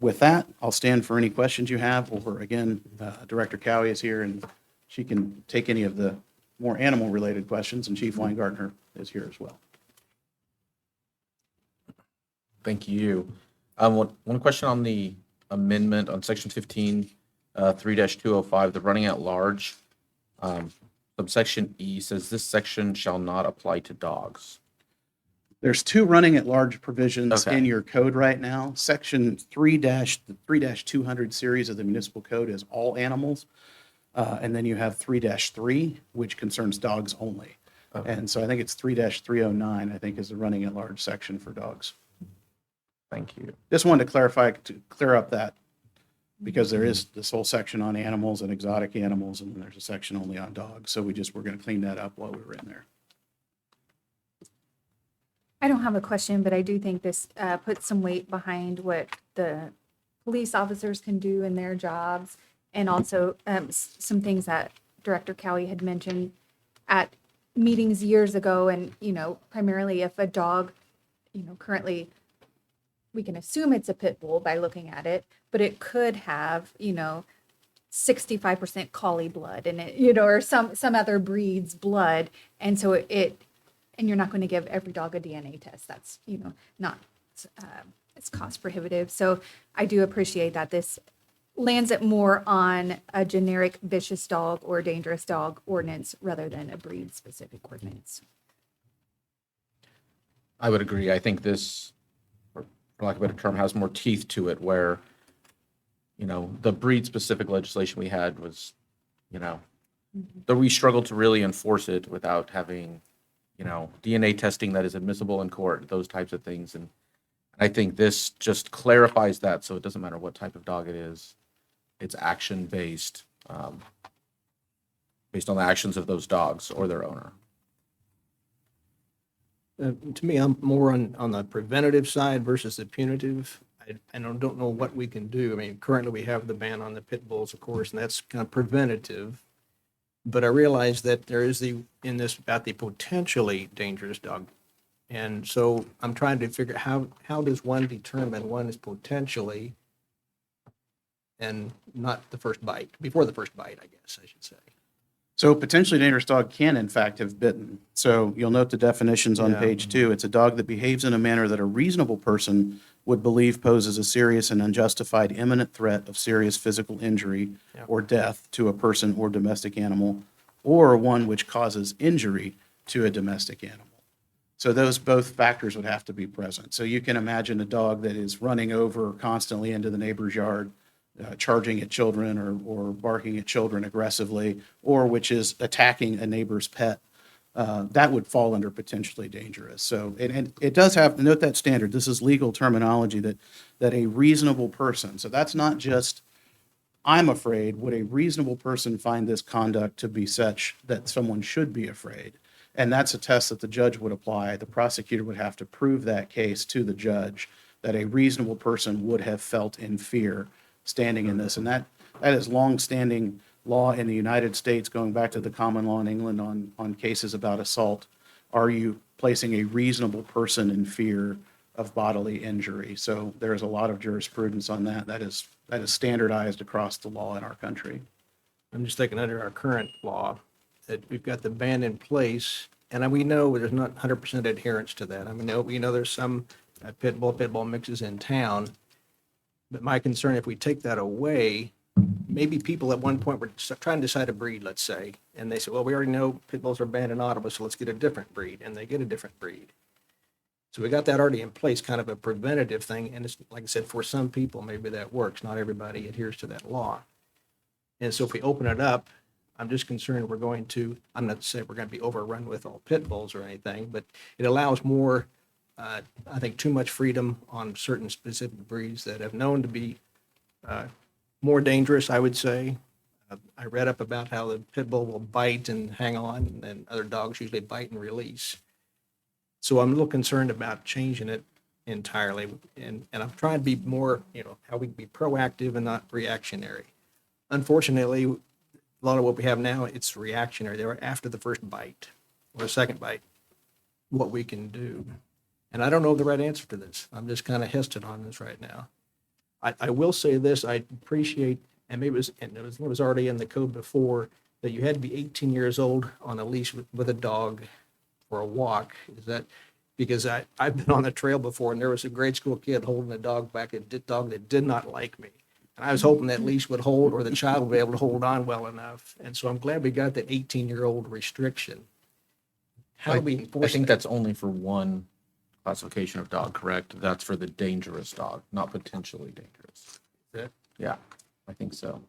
Speaker 9: with that, I'll stand for any questions you have. Or again, Director Cowie is here and she can take any of the more animal-related questions, and Chief Weingartner is here as well.
Speaker 1: Thank you. One question on the amendment on section 15, 3-205, the running at large. Subsection E says this section shall not apply to dogs.
Speaker 9: There's two running at large provisions
Speaker 1: Okay.
Speaker 9: in your code right now. Section 3-200 series of the municipal code is all animals. And then you have 3-3, which concerns dogs only.
Speaker 1: Okay.
Speaker 9: And so I think it's 3-309, I think, is the running at large section for dogs.
Speaker 1: Thank you.
Speaker 9: Just wanted to clarify, to clear up that, because there is this whole section on animals and exotic animals, and then there's a section only on dogs. So we're going to clean that up while we were in there.
Speaker 21: I don't have a question, but I do think this puts some weight behind what the police officers can do in their jobs, and also some things that Director Cowie had mentioned at meetings years ago. And, primarily if a dog, currently we can assume it's a pit bull by looking at it, but it could have, 65% collie blood in it, or some other breed's blood. And so and you're not going to give every dog a DNA test. That's, not, it's cost prohibitive. So I do appreciate that this lands it more on a generic vicious dog or dangerous dog ordinance rather than a breed specific ordinance.
Speaker 1: I would agree. I think this, for lack of a better term, has more teeth to it where, the breed specific legislation we had was, though we struggled to really enforce it without having, DNA testing that is admissible in court, those types of things. And I think this just clarifies that. So it doesn't matter what type of dog it is. It's action based, based on the actions of those dogs or their owner.
Speaker 17: To me, I'm more on the preventative side versus the punitive. I don't know what we can do. I mean, currently we have the ban on the pit bulls, of course, and that's kind of preventative. But I realize that there is in this about the potentially dangerous dog. And so I'm trying to figure how does one determine one is potentially and not the first bite, before the first bite, I guess I should say.
Speaker 9: So potentially dangerous dog can in fact have bitten. So you'll note the definitions on page 2. It's a dog that behaves in a manner that a reasonable person would believe poses a serious and unjustified imminent threat of serious physical injury or death to a person or domestic animal, or one which causes injury to a domestic animal. So those both factors would have to be present. So you can imagine a dog that is running over constantly into the neighbor's yard, charging at children or barking at children aggressively, or which is attacking a neighbor's pet. That would fall under potentially dangerous. So, and it does have, note that standard, this is legal terminology, that a reasonable person, so that's not just, I'm afraid, would a reasonable person find this conduct to be such that someone should be afraid? And that's a test that the judge would apply. The prosecutor would have to prove that case to the judge, that a reasonable person would have felt in fear standing in this. And that is longstanding law in the United States, going back to the common law in England on cases about assault. Are you placing a reasonable person in fear of bodily injury? So there's a lot of jurisprudence on that. That is standardized across the law in our country.
Speaker 17: I'm just thinking under our current law that we've got the ban in place, and we know there's not 100% adherence to that. I mean, we know there's some pit bull mixes in town, but my concern, if we take that away, maybe people at one point were trying to decide a breed, let's say, and they said, well, we already know pit bulls are banned in Ottawa, so let's get a different breed, and they get a different breed. So we got that already in place, kind of a preventative thing, and it's, like I said, for some people, maybe that works. Not everybody adheres to that law. And so if we open it up, I'm just concerned I'm not saying we're going to be overrun with all pit bulls or anything, but it allows more, I think, too much freedom on certain specific breeds that have known to be more dangerous, I would say. I read up about how the pit bull will bite and hang on, and other dogs usually bite and release. So I'm a little concerned about changing it entirely, and I'm trying to be more, how we can be proactive and not reactionary. Unfortunately, a lot of what we have now, it's reactionary. They're after the first bite or the second bite, what we can do. And I don't know the right answer to this. I'm just kind of hesitant on this right now. I will say this, I appreciate, and maybe it was already in the code before, that you had to be 18 years old on a leash with a dog for a walk. Is that because I've been on the trail before, and there was a grade school kid holding a dog back, a dog that did not like me. And I was hoping that leash would hold, or the child would be able to hold on well enough. And so I'm glad we got that 18-year-old restriction. How do we enforce
Speaker 1: I think
Speaker 17: that?
Speaker 1: that's only for one classification of dog, correct? That's for the dangerous dog, not potentially dangerous.
Speaker 17: Is it?
Speaker 1: Yeah, I think so.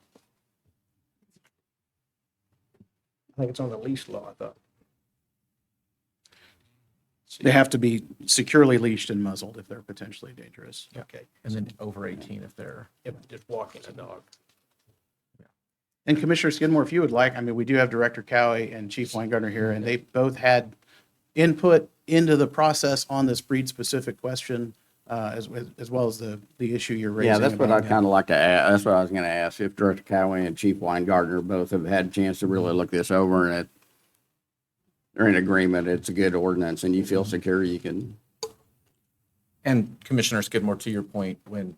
Speaker 17: I think it's on the leash law, I thought.
Speaker 9: They have to be securely leashed and muzzled if they're potentially dangerous.
Speaker 17: Okay.
Speaker 1: And then over 18 if they're.
Speaker 17: Yep, just walking a dog.
Speaker 9: And Commissioner Skidmore, if you would like, I mean, we do have Director Cowie and Chief Weingartner here, and they both had input into the process on this breed-specific question, as well as the issue you're raising.
Speaker 19: Yeah, that's what
Speaker 9: about-
Speaker 19: I'd kind of like to ask. That's what I was going to ask. If Director Cowie and Chief Weingartner both have had a chance to really look this over and they're in agreement, it's a good ordinance and you feel secure, you can.
Speaker 1: And Commissioner Skidmore, to your point, when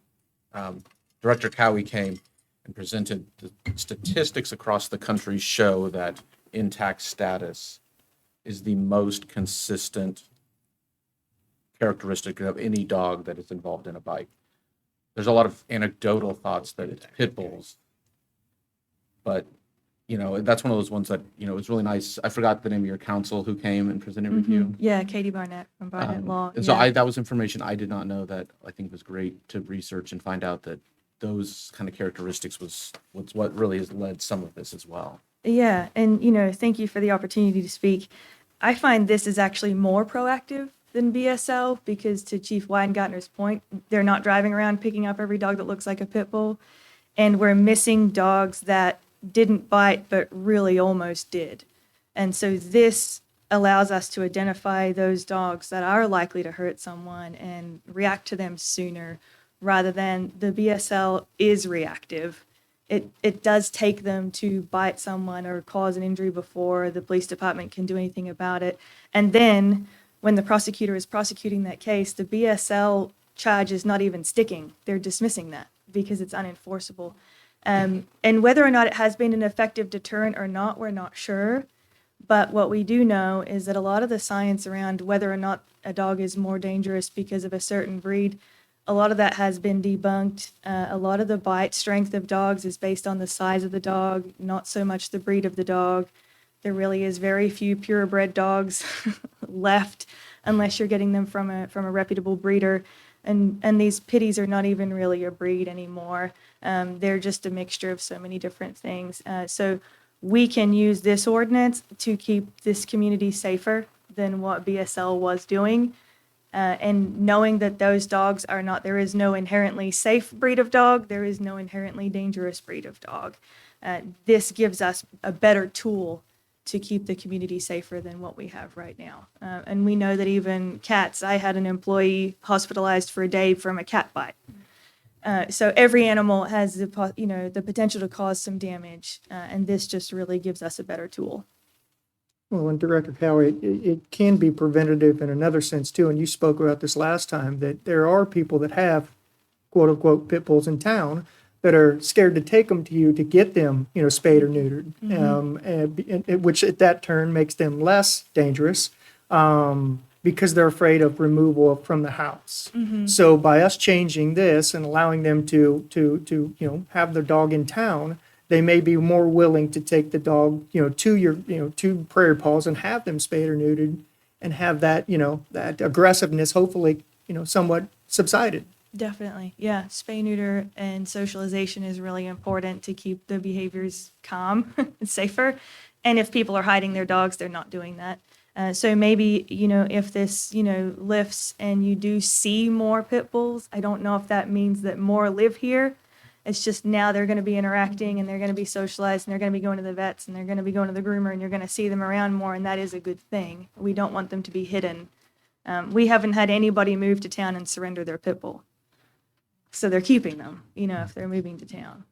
Speaker 1: Director Cowie came and presented, the statistics across the country show that intact status is the most consistent characteristic of any dog that is involved in a bite. There's a lot of anecdotal thoughts that it's pit bulls, but that's one of those ones that it's really nice. I forgot the name of your counsel who came and presented with you.
Speaker 21: Yeah, Katie Barnett from Barnett Law.
Speaker 1: And so that was information I did not know that I think was great to research and find out that those kind of characteristics was what really has led some of this as well.
Speaker 21: Yeah, and thank you for the opportunity to speak. I find this is actually more proactive than BSL because, to Chief Weingartner's point, they're not driving around picking up every dog that looks like a pit bull, and we're missing dogs that didn't bite but really almost did. And so this allows us to identify those dogs that are likely to hurt someone and react to them sooner, rather than the BSL is reactive. It does take them to bite someone or cause an injury before the police department can do anything about it. And then when the prosecutor is prosecuting that case, the BSL charge is not even sticking. They're dismissing that because it's unenforceable. And whether or not it has been an effective deterrent or not, we're not sure. But what we do know is that a lot of the science around whether or not a dog is more dangerous because of a certain breed, a lot of that has been debunked. A lot of the bite strength of dogs is based on the size of the dog, not so much the breed of the dog. There really is very few purebred dogs left unless you're getting them from a reputable breeder. And these pitties are not even really a breed anymore. They're just a mixture of so many different things. So we can use this ordinance to keep this community safer than what BSL was doing. And knowing that those dogs are not, there is no inherently safe breed of dog, there is no inherently dangerous breed of dog. This gives us a better tool to keep the community safer than what we have right now. And we know that even cats, I had an employee hospitalized for a day from a cat bite. So every animal has the potential to cause some damage, and this just really gives us a better tool.
Speaker 18: Well, and Director Cowie, it can be preventative in another sense too, and you spoke about this last time, that there are people that have quote-unquote pit bulls in town that are scared to take them to you to get them, spayed or neutered, which at that turn makes them less dangerous because they're afraid of removal from the house. So by us changing this and allowing them to have their dog in town, they may be more willing to take the dog, to Prairie Paws and have them spayed or neutered and have that, that aggressiveness hopefully, somewhat subsided.
Speaker 21: Definitely. Yeah. Spay, neuter, and socialization is really important to keep the behaviors calm and safer. And if people are hiding their dogs, they're not doing that. So maybe, if this, lifts and you do see more pit bulls, I don't know if that means that more live here. It's just now they're going to be interacting and they're going to be socialized and they're going to be going to the vets and they're going to be going to the groomer and you're going to see them around more. And that is a good thing. We don't want them to be hidden. We haven't had anybody move to town and surrender their pit bull. So they're keeping them, if they're moving to town.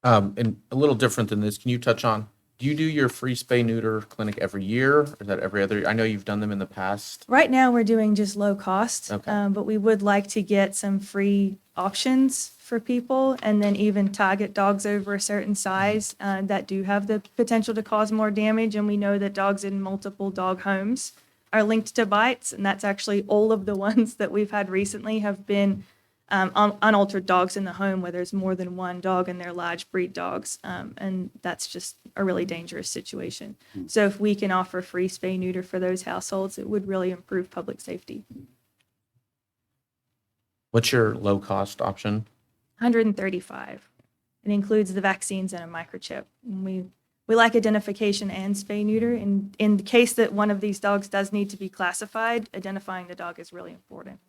Speaker 1: And a little different than this, can you touch on, do you do your free spay neuter clinic every year? Or is that every other? I know you've done them in the past.
Speaker 21: Right now, we're doing just low cost,
Speaker 1: Okay.
Speaker 21: but we would like to get some free options for people and then even target dogs over a certain size that do have the potential to cause more damage. And we know that dogs in multiple dog homes are linked to bites, and that's actually all of the ones that we've had recently have been
Speaker 10: unaltered dogs in the home where there's more than one dog and they're large breed dogs. And that's just a really dangerous situation. So if we can offer free spay neuter for those households, it would really improve public safety.
Speaker 1: What's your low-cost option?
Speaker 10: 135. It includes the vaccines and a microchip. And we like identification and spay neuter. And in the case that one of these dogs does need to be classified, identifying the dog is really important.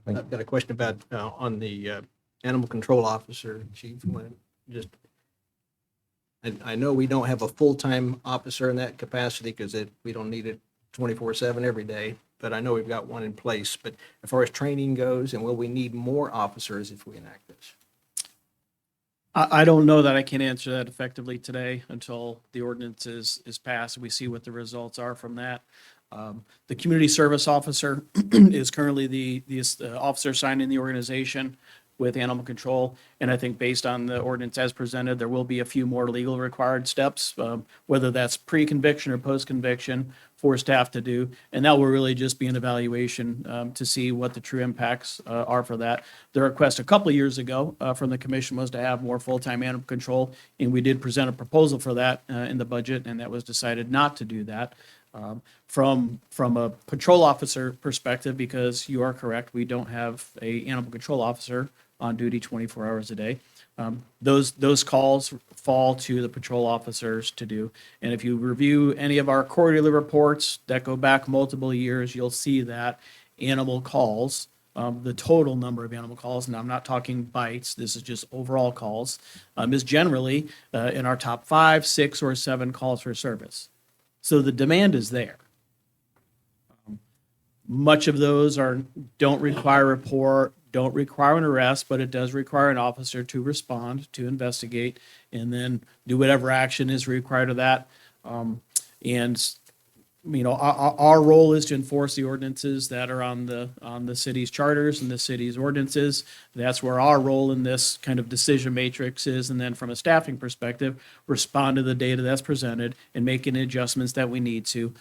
Speaker 17: I've got a question about, on the animal control officer, Chief. I know we don't have a full-time officer in that capacity because we don't need it 24/7 every day, but I know we've got one in place. But as far as training goes, and will we need more officers if we enact this?
Speaker 22: I don't know that I can answer that effectively today until the ordinance is passed and we see what the results are from that. The community service officer is currently the officer assigned in the organization with animal control. And I think based on the ordinance as presented, there will be a few more legal required steps, whether that's pre-conviction or post-conviction for staff to do. And that will really just be an evaluation to see what the true impacts are for that. The request a couple of years ago from the commission was to have more full-time animal control. And we did present a proposal for that in the budget, and that was decided not to do that. From a patrol officer perspective, because you are correct, we don't have a animal control officer on duty 24 hours a day. Those calls fall to the patrol officers to do. And if you review any of our quarterly reports that go back multiple years, you'll see that animal calls, the total number of animal calls, and I'm not talking bites, this is just overall calls, is generally in our top 5, 6, or 7 calls for service. So the demand is there. Much of those don't require a report, don't require an arrest, but it does require an officer to respond, to investigate, and then do whatever action is required of that. Our role is to enforce the ordinances that are on the city's charters and the city's ordinances. That's where our role in this kind of decision matrix is. And then from a staffing perspective, respond to the data that's presented and make any adjustments that we need to.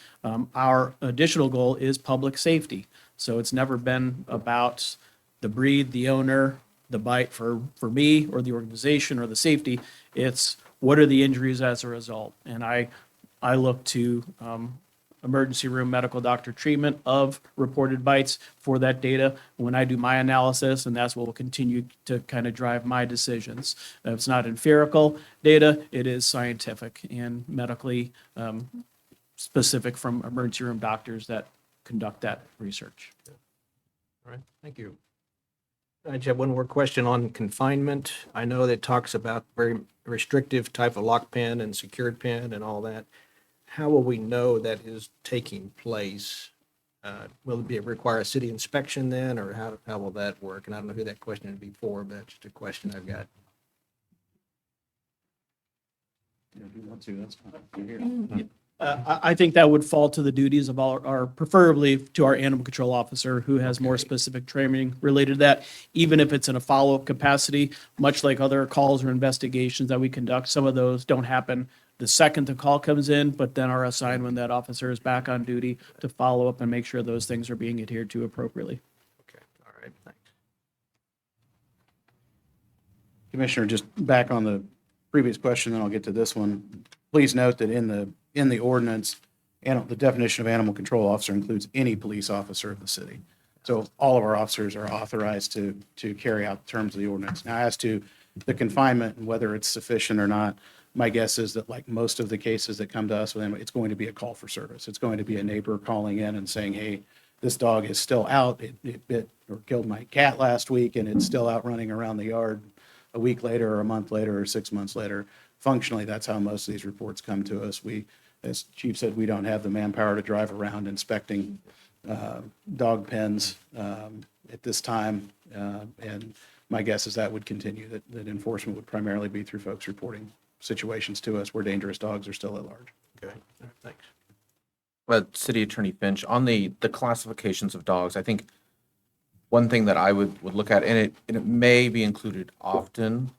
Speaker 22: Our additional goal is public safety. So it's never been about the breed, the owner, the bite for me or the organization or the safety. It's what are the injuries as a result? And I look to emergency room medical doctor treatment of reported bites for that data when I do my analysis, and that's what will continue to kind of drive my decisions. It's not empirical data, it is scientific and medically specific from emergency room doctors that conduct that research.
Speaker 17: All right, thank you. I just have one more question on confinement. I know that it talks about very restrictive type of lock pen and secured pen and all that. How will we know that is taking place? Will it require a city inspection then, or how will that work? And I don't know who that question would be for, but that's just a question I've got.
Speaker 5: If you want to, that's fine. You're here.
Speaker 22: I think that would fall to the duties of our preferably to our animal control officer, who has more specific training related to that, even if it's in a follow-up capacity, much like other calls or investigations that we conduct. Some of those don't happen the second the call comes in, but then are assigned when that officer is back on duty to follow up and make sure those things are being adhered to appropriately.
Speaker 17: Okay, all right, thanks.
Speaker 9: Commissioner, just back on the previous question, then I'll get to this one. Please note that in the ordinance, the definition of animal control officer includes any police officer of the city. So all of our officers are authorized to carry out the terms of the ordinance. Now, as to the confinement and whether it's sufficient or not, my guess is that like most of the cases that come to us with them, it's going to be a call for service. It's going to be a neighbor calling in and saying, hey, this dog is still out. It bit or killed my cat last week, and it's still out running around the yard a week later or a month later or 6 months later. Functionally, that's how most of these reports come to us. We, as Chief said, we don't have the manpower to drive around inspecting dog pens at this time. And my guess is that would continue, that enforcement would primarily be through folks reporting situations to us where dangerous dogs are still at large.
Speaker 17: Okay, thanks.
Speaker 1: But City Attorney Finch, on the classifications of dogs, I think one thing that I would look at, and it may be included often,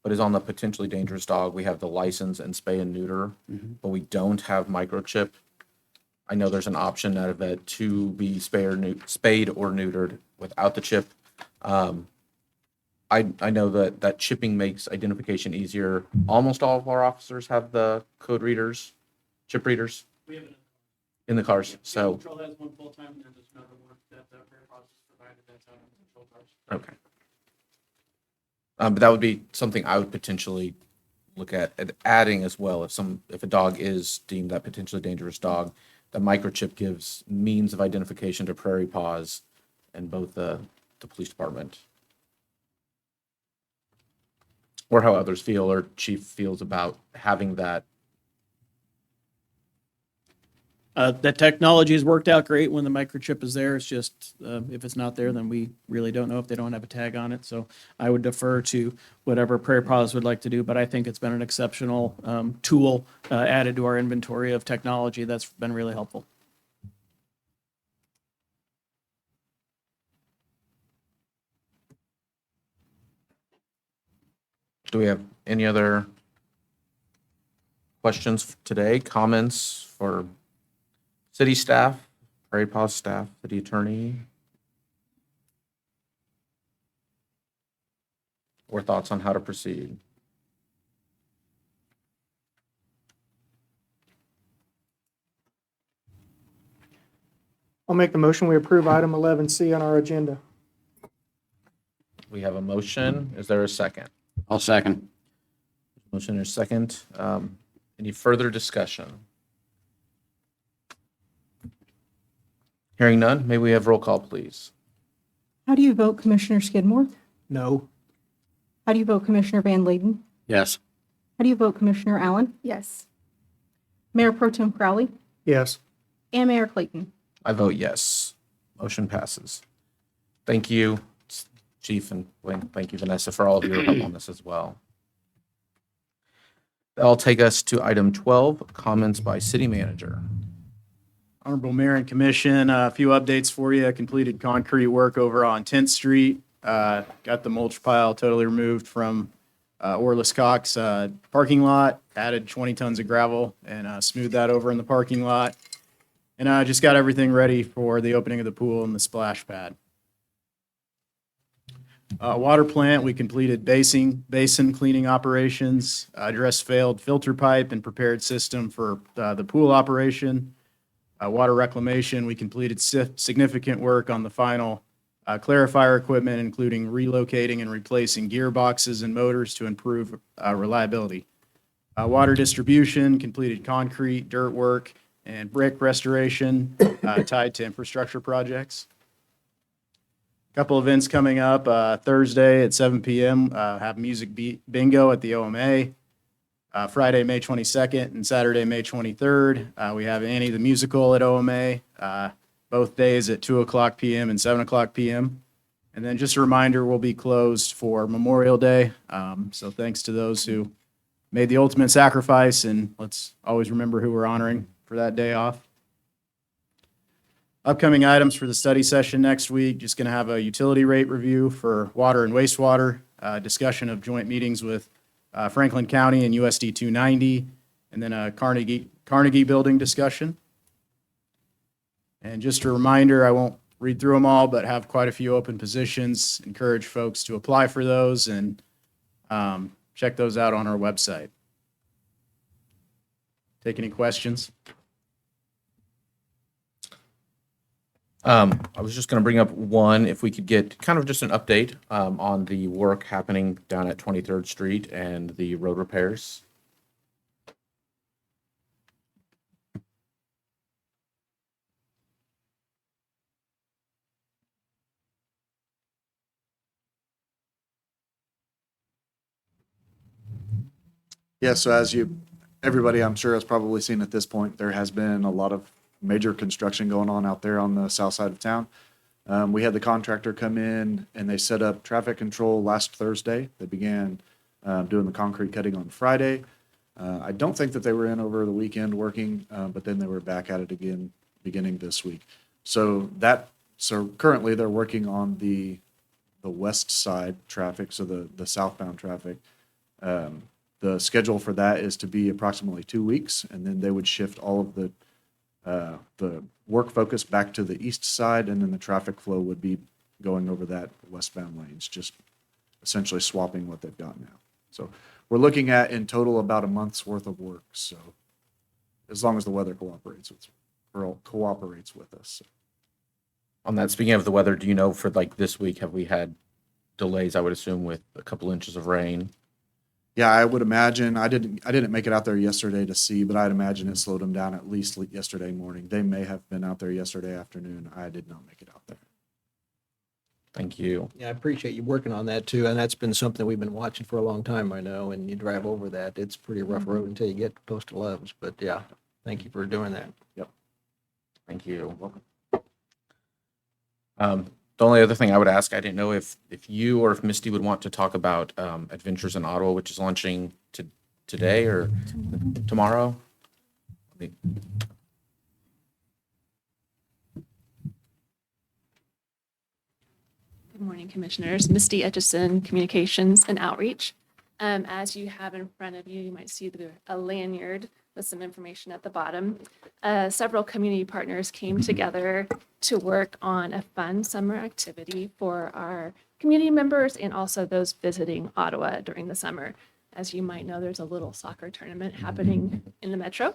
Speaker 1: but is on the potentially dangerous dog, we have the license and spay and neuter, but we don't have microchip. I know there's an option at a vet to be spayed or neutered without the chip. I know that chipping makes identification easier. Almost all of our officers have the code readers, chip readers
Speaker 22: We have it
Speaker 1: in the cars, so,
Speaker 22: Patrol has one full-time, and then there's another one that Fair Process provided that's out on the patrol cars.
Speaker 1: okay. But that would be something I would potentially look at adding as well. If a dog is deemed that potentially dangerous dog, the microchip gives means of identification to Prairie Paws and both the police department. Or how others feel or chief feels about having that.
Speaker 22: That technology has worked out great when the microchip is there. It's just, if it's not there, then we really don't know if they don't have a tag on it. So I would defer to whatever Prairie Paws would like to do, but I think it's been an exceptional tool added to our inventory of technology that's been really helpful.
Speaker 1: Do we have any other questions today, comments for city staff, Prairie Paws staff, city attorney? Or thoughts on how to proceed?
Speaker 18: I'll make the motion. We approve item 11C on our agenda.
Speaker 1: We have a motion. Is there a second?
Speaker 19: I'll second.
Speaker 1: Motion is second. Any further discussion? Hearing none, may we have roll call, please?
Speaker 8: How do you vote, Commissioner Skidmore?
Speaker 18: No.
Speaker 8: How do you vote, Commissioner Van Layden?
Speaker 19: Yes.
Speaker 8: How do you vote, Commissioner Allen?
Speaker 21: Yes.
Speaker 8: Mayor Pro Tem Crowley?
Speaker 18: Yes.
Speaker 8: And Mayor Clayton?
Speaker 1: I vote yes. Motion passes. Thank you, Chief, and thank you, Vanessa, for all of your help on this as well. That'll take us to item 12, comments by city manager.
Speaker 22: Honorable Mayor and Commission, a few updates for you. I completed concrete work over on 10th Street. Got the mulch pile totally removed from Orlis Cox parking lot, added 20 tons of gravel and smoothed that over in the parking lot. And I just got everything ready for the opening of the pool and the splash pad. Water plant, we completed basin cleaning operations, addressed failed filter pipe and prepared system for the pool operation. Water reclamation, we completed significant work on the final clarifier equipment, including relocating and replacing gearboxes and motors to improve reliability. Water distribution, completed concrete, dirt work, and brick restoration tied to infrastructure projects. Couple events coming up. Thursday at 7 p.m. Have music bingo at the OMA. Friday, May 22nd and Saturday, May 23rd. We have Annie the Musical at OMA, both days at 2 o'clock p.m. and 7 o'clock p.m. And then just a reminder, we'll be closed for Memorial Day. So thanks to those who made the ultimate sacrifice, and let's always remember who we're honoring for that day off. Upcoming items for the study session next week, just going to have a utility rate review for water and wastewater, discussion of joint meetings with Franklin County and USD 290, and then a Carnegie Building discussion. And just a reminder, I won't read through them all, but have quite a few open positions. Encourage folks to apply for those and check those out on our website. Take any questions?
Speaker 1: I was just going to bring up one, if we could get kind of just an update on the work happening down at 23rd Street and the road repairs.
Speaker 11: Yeah, so as everybody I'm sure has probably seen at this point, there has been a lot of major construction going on out there on the south side of town. We had the contractor come in and they set up traffic control last Thursday. They began doing the concrete cutting on Friday. I don't think that they were in over the weekend working, but then they were back at it again beginning this week. So currently they're working on the west side traffic, so the southbound traffic. The schedule for that is to be approximately 2 weeks, and then they would shift all of the work focus back to the east side, and then the traffic flow would be going over that westbound lanes, just essentially swapping what they've got now. So we're looking at in total about a month's worth of work. So as long as the weather cooperates with us.
Speaker 1: On that, speaking of the weather, do you know for like this week, have we had delays, I would assume, with a couple inches of rain?
Speaker 11: Yeah, I would imagine, I didn't make it out there yesterday to see, but I'd imagine it slowed them down at least yesterday morning. They may have been out there yesterday afternoon. I did not make it out there.
Speaker 1: Thank you.
Speaker 17: Yeah, I appreciate you working on that too, and that's been something we've been watching for a long time, I know, and you drive over that, it's a pretty rough road until you get close to Love's, but yeah, thank you for doing that.
Speaker 11: Yep.
Speaker 1: Thank you. Welcome. The only other thing I would ask, I didn't know if you or if Misty would want to talk about Adventures in Ottawa, which is launching today or tomorrow.
Speaker 12: Good morning, Commissioners. Misty Etchison, Communications and Outreach. As you have in front of you, you might see a lanyard with some information at the bottom. Several community partners came together to work on a fun summer activity for our community members and also those visiting Ottawa during the summer. As you might know, there's a little soccer tournament happening in the metro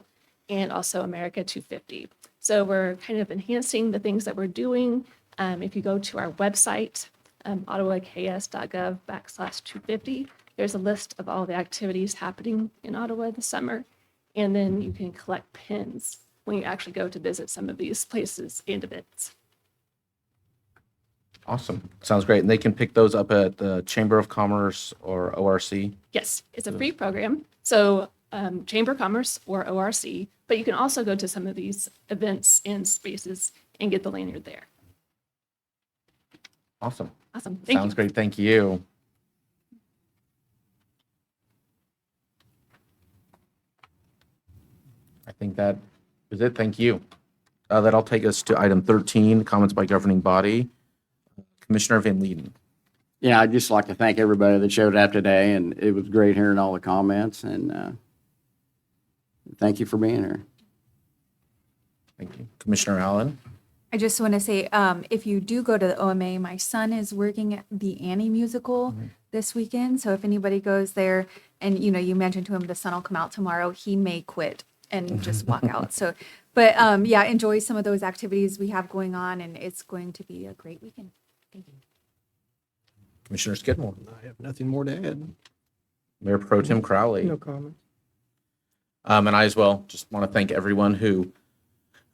Speaker 12: and also America 250. So we're kind of enhancing the things that we're doing. If you go to our website, ottawaks.gov/250, there's a list of all the activities happening in Ottawa this summer. And then you can collect pins when you actually go to visit some of these places and events.
Speaker 1: Awesome. Sounds great. And they can pick those up at the Chamber of Commerce or ORC?
Speaker 12: Yes, it's a free program. So Chamber of Commerce or ORC, but you can also go to some of these events and spaces and get the lanyard there.
Speaker 1: Awesome.
Speaker 12: Awesome. Thank you.
Speaker 1: Sounds great. Thank you. I think that is it. Thank you. That'll take us to item 13, comments by governing body. Commissioner Van Leeden.
Speaker 19: Yeah, I'd just like to thank everybody that showed up today, and it was great hearing all the comments, and thank you for being here.
Speaker 1: Thank you. Commissioner Allen.
Speaker 21: I just want to say, if you do go to the OMA, my son is working at the Annie musical this weekend. So if anybody goes there and, you mentioned to him the sun will come out tomorrow, he may quit and just walk out. So, but yeah, enjoy some of those activities we have going on, and it's going to be a great weekend. Thank you.
Speaker 1: Commissioner Skidmore.
Speaker 17: I have nothing more to add.
Speaker 1: Mayor Pro Tem Crowley.
Speaker 18: No comment.
Speaker 1: And I as well just want to thank everyone who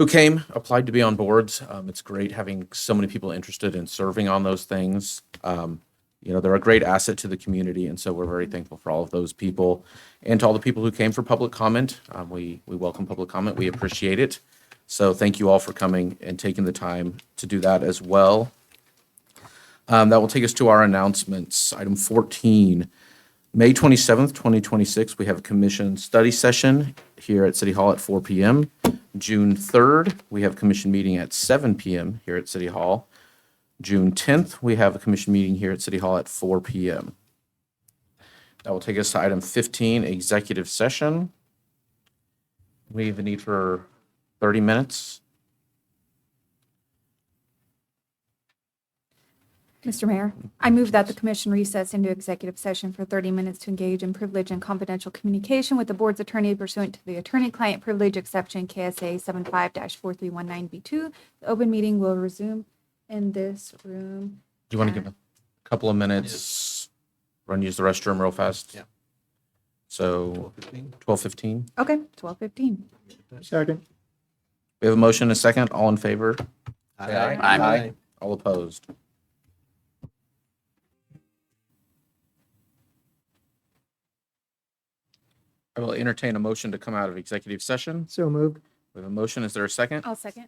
Speaker 1: came, applied to be on boards. It's great having so many people interested in serving on those things. They're a great asset to the community, and so we're very thankful for all of those people. And to all the people who came for public comment, we welcome public comment. We appreciate it. So thank you all for coming and taking the time to do that as well. That will take us to our announcements. Item 14, May 27th, 2026, we have a commission study session here at City Hall at 4 p.m. June 3rd, we have a commission meeting at 7 p.m. here at City Hall. June 10th, we have a commission meeting here at City Hall at 4 p.m. That will take us to item 15, executive session. We have a need for 30 minutes.
Speaker 21: Mr. Mayor, I move that the commission recess into executive session for 30 minutes to engage in privilege and confidential communication with the board's attorney pursuant to the attorney-client privilege exception KSA 75-4319B2. The open meeting will resume in this room.
Speaker 1: Do you want to give a couple of minutes? Run use the restroom real fast?
Speaker 17: Yeah.
Speaker 1: So 12:15?
Speaker 21: Okay, 12:15.
Speaker 18: Second.
Speaker 1: We have a motion and a second. All in favor?
Speaker 17: Aye.
Speaker 1: Say
Speaker 17: Aye.
Speaker 1: All opposed? I will entertain a motion to come out of executive session.
Speaker 18: So moved.
Speaker 1: We have a motion. Is there a second?
Speaker 21: I'll second.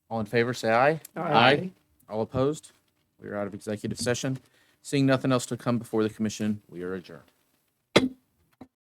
Speaker 1: All in favor, say aye.
Speaker 18: Aye.
Speaker 1: All opposed? We are out of executive session. Seeing nothing else to come before the commission, we are adjourned.